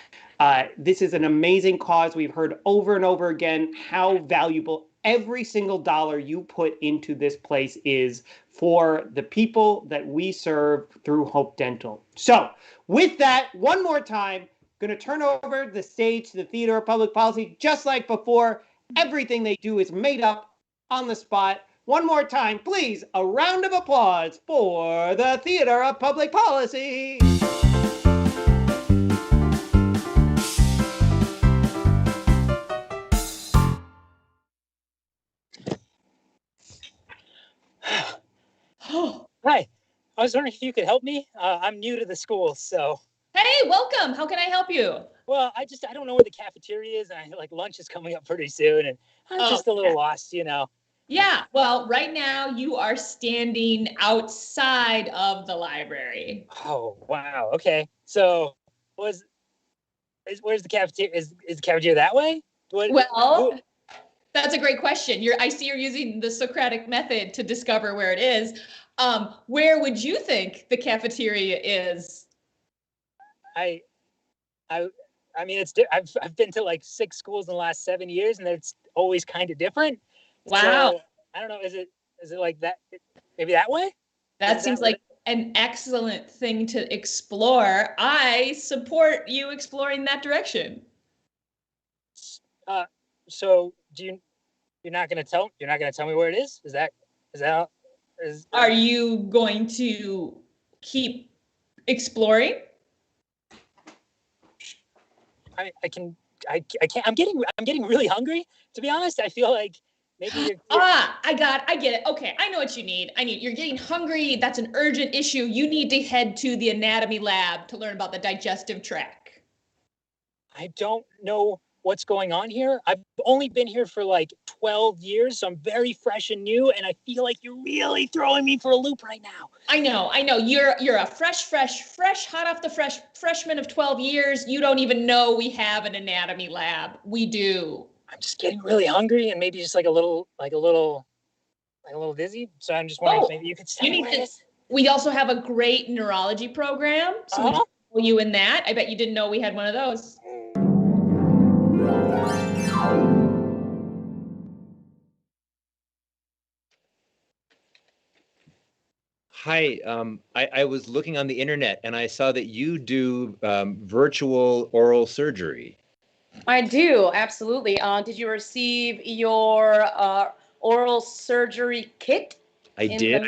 This is an amazing cause. We've heard over and over again how valuable every single dollar you put into this place is for the people that we serve through Hope Dental. So with that, one more time, going to turn over the stage to the Theater of Public Policy. Just like before, everything they do is made up on the spot. One more time, please, a round of applause for the Theater of Public Policy. Hi, I was wondering if you could help me. I'm new to the school, so. Hey, welcome. How can I help you? Well, I don't know where the cafeteria is, and lunch is coming up pretty soon, and I'm just a little lost, Yeah, well, right now you are standing outside of the library. Oh, wow. Okay. So, where's the cafeteria? Is the cafeteria that way? That's a great question. I see you're using the Socratic method to discover where it is. Where would you think the cafeteria is? I mean, I've been to 6 schools in the last 7 years, and it's always kind of different. Wow. So, I don't know. Is it like that? Maybe that way? That seems like an excellent thing to explore. I support you exploring that direction. So you're not gonna tell me where it is? Is that Are you going to keep exploring? I can't. I'm getting really hungry. To be honest, I feel like maybe you're I get it. Okay, I know what you need. You're getting hungry. That's an urgent issue. You need to head to the anatomy lab to learn about the digestive tract. I don't know what's going on here. I've only been here for like 12 years, so I'm very fresh and new, and I feel like you're really throwing me for a loop right now. I know. You're a fresh, hot off the freshman of 12 years. You don't even know we have an anatomy lab. We do. I'm just getting really hungry and maybe just like a little dizzy. So I'm just wondering if maybe you could tell me where it is. We also have a great neurology program, so we can enroll you in that. I bet you didn't know we had one of those. Hi, I was looking on the internet and I saw that you do virtual oral surgery. I do, absolutely. Did you receive your oral surgery kit? I did.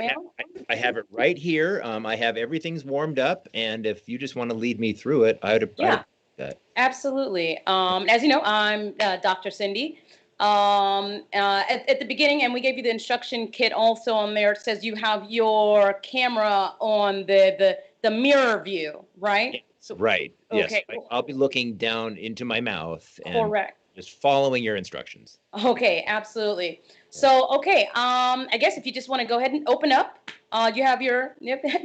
I have it right here. I have everything's warmed up, and if you just want to lead me through it, I'd appreciate that. Absolutely. As you know, I'm Dr. Cindy. At the beginning, and we gave you the instruction kit also on there. It says you have your camera on the mirror view, right? Right. Yes. Okay. I'll be looking down into my mouth and Correct. just following your instructions. Okay, absolutely. So, okay, I guess if you just want to go ahead and open up, you have your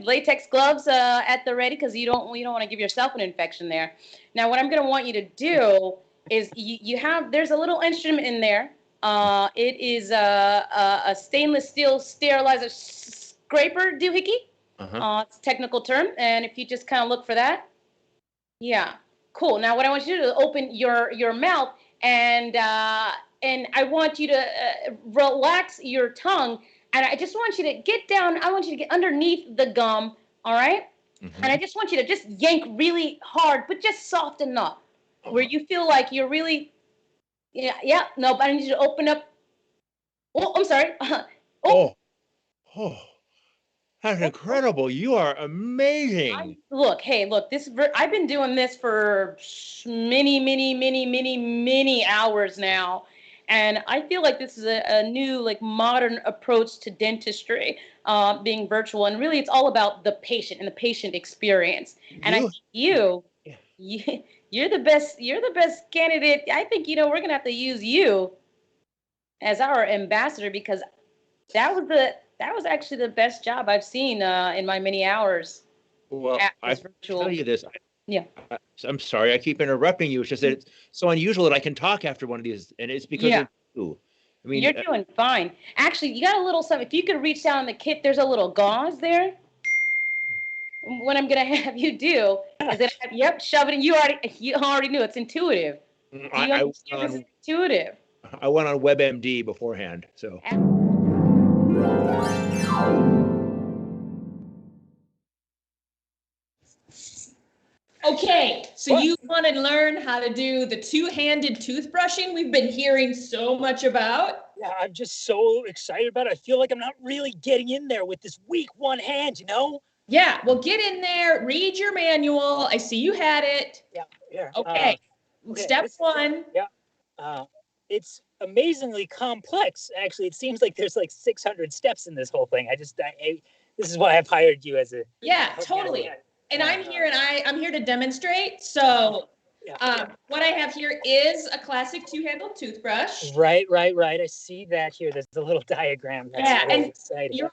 latex gloves at the ready because you don't want to give yourself an infection there. Now, what I'm going to want you to do is there's a little instrument in there. It is a stainless steel sterilizer scraper doohickey. It's a technical term, and if you just kind of look for that. Yeah, cool. Now, what I want you to do is open your mouth, and I want you to relax your tongue, and I just want you to get down. I want you to get underneath the gum, all right? And I just want you to just yank really hard, but just soft enough, where you feel like you're really, no, but I need you to open up. Oh, I'm sorry. Oh, that's incredible. You are amazing. Look, I've been doing this for many hours now. And I feel like this is a new, like, modern approach to dentistry, being virtual. And really, it's all about the patient and the patient experience. And I think you're the best candidate. I think, we're going to have to use you as our ambassador because that was actually the best job I've seen in my many hours. Well, I tell you this. Yeah. I'm sorry, I keep interrupting you. It's just that it's so unusual that I can talk after one of these, and it's because of you. I mean, you're doing fine. Actually, you got a little something. If you could reach down in the kit, there's a little gauze there. What I'm gonna have you do is that, shove it in. You already knew. It's intuitive. It's intuitive. I went on WebMD beforehand, so. Okay, so you want to learn how to do the two-handed toothbrushing we've been hearing so much about? Yeah, I'm just so excited about it. I feel like I'm not really getting in there with this weak one hand, Yeah, well, get in there, read your manual. I see you had it. Yeah. Okay, step one. It's amazingly complex. Actually, it seems like there's like 600 steps in this whole thing. This is why I've hired you as a. Yeah, totally. And I'm here, I'm here to demonstrate. So, what I have here is a classic two-handled toothbrush. Right. I see that here. There's a little diagram. That's really exciting.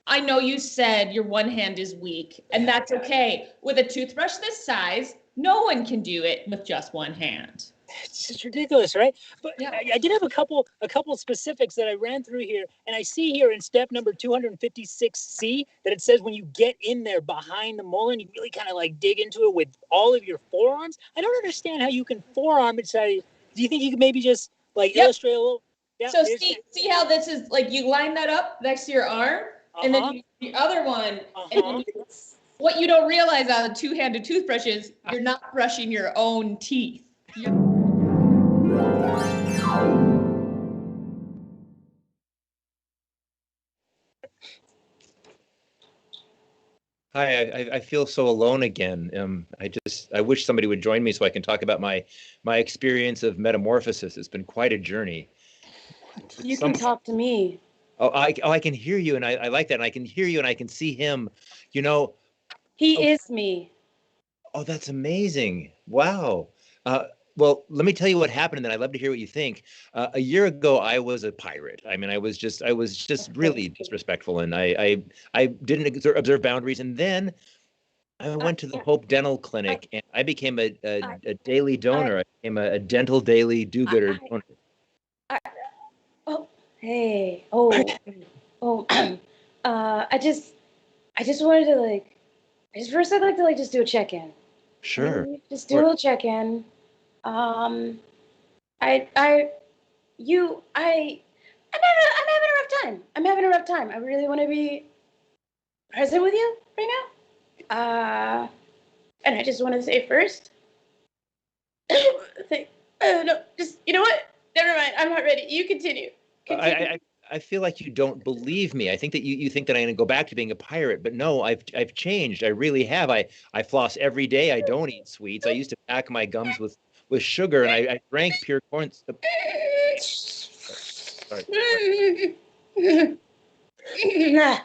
I know you said your one hand is weak, and that's okay. With a toothbrush this size, no one can do it with just one hand. It's just ridiculous, right? But I did have a couple specifics that I ran through here, and I see here in step number 256C that it says when you get in there behind the molar and you really kind of like dig into it with all of your forearms. I don't understand how you can forearm it. Do you think you could maybe just like illustrate a little? Yeah. So see how this is like you line that up next to your arm, and then you the other one. And what you don't realize on a two-handed toothbrush is you're not brushing your own teeth. Hi, I feel so alone again. I wish somebody would join me so I can talk about my experience of metamorphosis. It's been quite a journey. You can talk to me. I can hear you, and I like that. And I can hear you, and I can see him. You know, He is me. oh, that's amazing! Wow. Well, let me tell you what happened, and then I'd love to hear what you think. A year ago, I was a pirate. I mean, I was just really disrespectful, and I didn't observe boundaries. And then I went to the Hope Dental Clinic, and I became a daily donor. I became a dental daily do-gooder donor. Oh, hey. Oh, oh. I just wanted to first I'd like to just do a check-in. Sure. Just do a little check-in. I'm having a rough time. I'm having a rough time. I really want to be present with you right now. And I just want to say first, no, just, you know what? Never mind. I'm not ready. You continue. I feel like you don't believe me. I think that you think that I'm going to go back to being a pirate, but no, I've changed. I really have. I floss every day. I don't eat sweets. I used to pack my gums with sugar, and I drank pure corn. Sorry. Nah.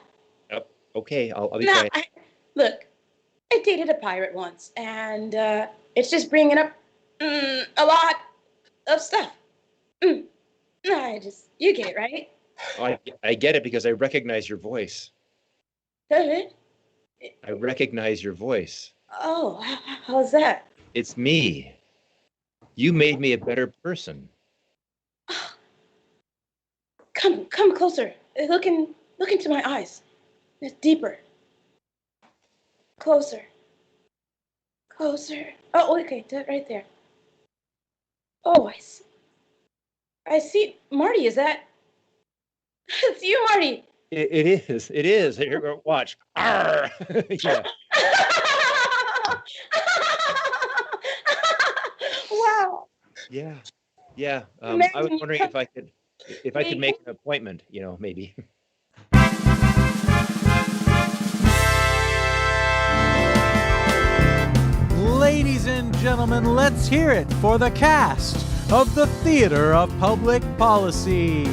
Oh, okay, I'll be quiet. Look, I dated a pirate once, and it's just bringing up a lot of stuff. You get it, right? I get it because I recognize your voice. Does it? I recognize your voice. Oh, how's that? It's me. You made me a better person. Come closer. Look into my eyes. It's deeper. Closer. Oh, okay, right there. Oh, I see. Marty, is that? It's you, Marty. It is. Here, watch. Arr! Yeah. Wow. Yeah. I was wondering if I could make an appointment. Maybe. Ladies and gentlemen, let's hear it for the cast of the Theater of Public Policy.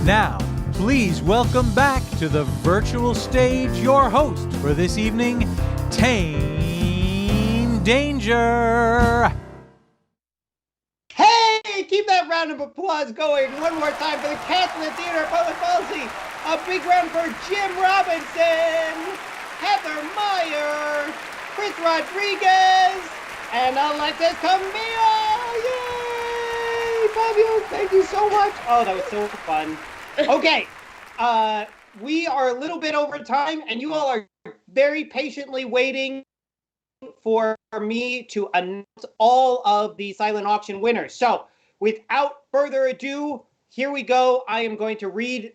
Now, please welcome back to the virtual stage your host for this evening, Tane Danger. Hey, keep that round of applause going one more time for the cast of the Theater of Public Policy. A big round for Jim Robinson, Heather Meyer, Chris Rodriguez, and Alexis Camillo. Yay! Fabio, thank you so much. Oh, that was so fun. Okay, we are a little bit over time, and you all are very patiently waiting for me to announce all of the silent auction winners. So, without further ado, here we go. I am going to read,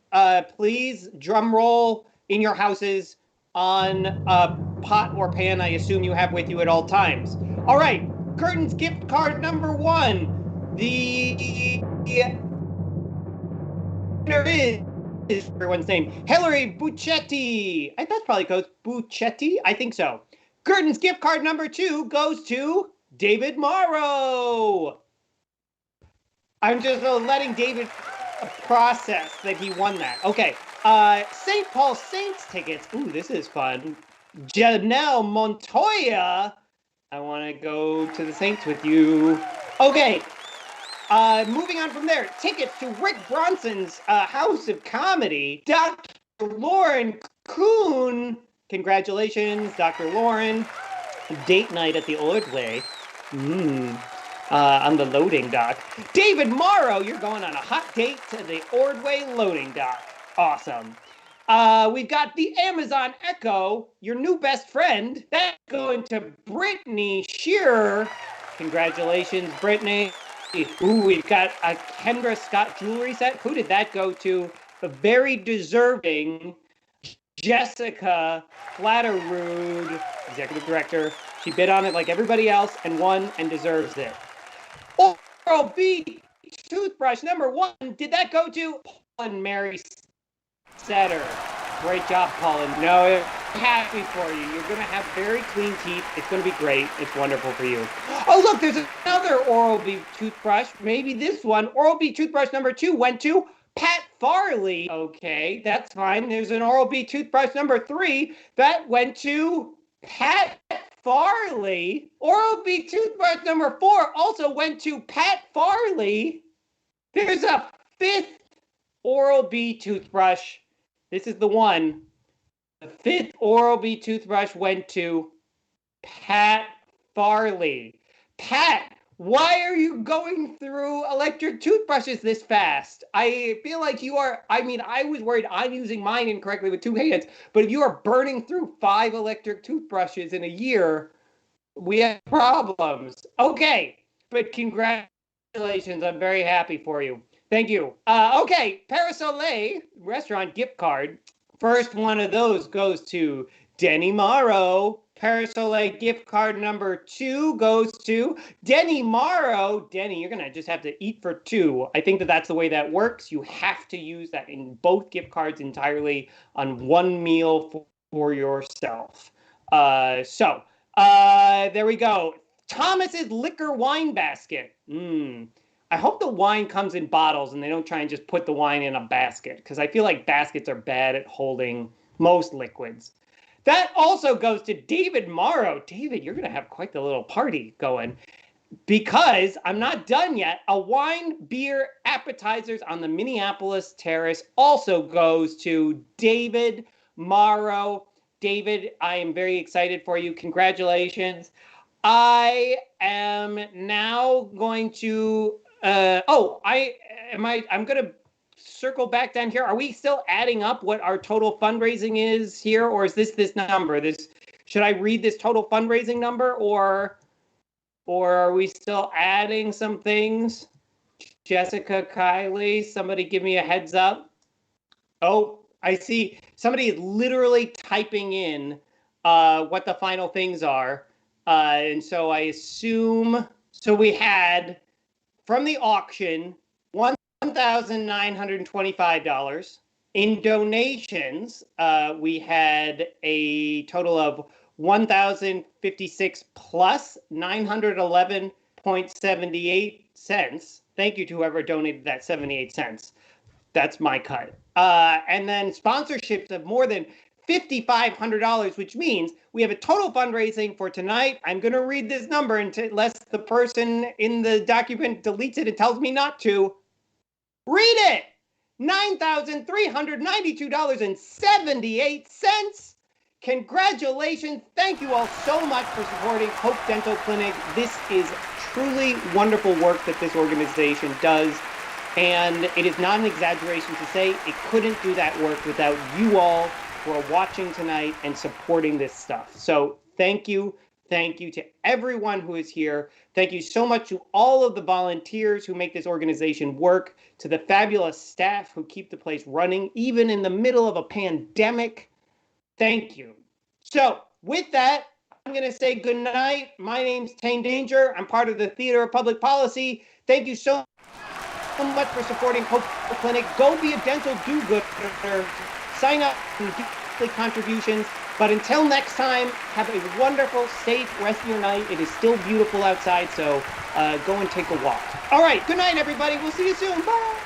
please, drum roll in your houses on a pot or pan I assume you have with you at all times. All right, Curtains gift card number 1. The winner is everyone's name, Hilary Buccetti. That's probably goes Buccetti. I think so. Curtains gift card number 2 goes to David Morrow. I'm just letting David process that he won that. Okay. St. Paul Saints tickets. Ooh, this is fun. Janelle Montoya. I want to go to the Saints with you. Okay. Moving on from there. Tickets to Rick Bronson's House of Comedy. Dr. Lauren Kuhn. Congratulations, Dr. Lauren. Date night at the Ordway. On the loading dock. David Morrow, you're going on a hot date to the Ordway loading dock. Awesome. We've got the Amazon Echo, your new best friend. That's going to Brittany Shearer. Congratulations, Brittany. Ooh, we've got a Kendra Scott jewelry set. Who did that go to? A very deserving Jessica Flatterud, executive director. She bid on it like everybody else and won and deserves it. Oral-B toothbrush number 1. Did that go to Paul and Mary Setter? Great job, Paul. No, I'm happy for you. You're going to have very clean teeth. It's going to be great. It's wonderful for you. Oh, look, there's another Oral-B toothbrush. Maybe this one. Oral-B toothbrush number 2 went to Pat Farley. Okay, that's fine. There's an Oral-B toothbrush number 3 that went to Pat Farley. Oral-B toothbrush number 4 also went to Pat Farley. There's a 5th Oral-B toothbrush. This is the one. The 5th Oral-B toothbrush went to Pat Farley. Pat, why are you going through electric toothbrushes this fast? I feel like you are, I was worried I'm using mine incorrectly with 2 hands, but if you are burning through 5 electric toothbrushes in a year, we have problems. Okay, but congratulations. I'm very happy for you. Thank you. Okay, Parasoleil restaurant gift card. First one of those goes to Denny Morrow. Parasoleil gift card number 2 goes to Denny Morrow. Denny, you're going to just have to eat for 2. I think that's the way that works. You have to use that in both gift cards entirely on one meal for yourself. There we go. Thomas's Liquor Wine Basket. I hope the wine comes in bottles and they don't try and just put the wine in a basket, because I feel like baskets are bad at holding most liquids. That also goes to David Morrow. David, you're going to have quite the little party going, because I'm not done yet. A wine, beer, appetizers on the Minneapolis Terrace also goes to David Morrow. David, I am very excited for you. Congratulations. I am now going to I'm going to circle back down here. Are we still adding up what our total fundraising is here, or is this number? Should I read this total fundraising number, or are we still adding some things? Jessica, Kylie, somebody give me a heads up. Oh, I see. Somebody is literally typing in what the final things are. And so I assume, we had from the auction, $1,925. In donations, we had a total of $1,056 plus 911.78 cents. Thank you to whoever donated that 78 cents. That's my cut. And then sponsorships of more than $5,500, which means we have a total fundraising for tonight. I'm going to read this number unless the person in the document deletes it and tells me not to. Read it! $9,392.78. Congratulations. Thank you all so much for supporting Hope Dental Clinic. This is truly wonderful work that this organization does. And it is not an exaggeration to say it couldn't do that work without you all who are watching tonight and supporting this stuff. So thank you. Thank you to everyone who is here. Thank you so much to all of the volunteers who make this organization work, to the fabulous staff who keep the place running, even in the middle of a pandemic. Thank you. So with that, I'm going to say good night. My name's Tane Danger. I'm part of the Theater of Public Policy. Thank you so much for supporting Hope Clinic. Go be a dental do-gooder. Sign up for monthly contributions. But until next time, have a wonderful, safe rest of your night. It is still beautiful outside, so go and take a walk. All right, good night, everybody. We'll see you soon. Bye.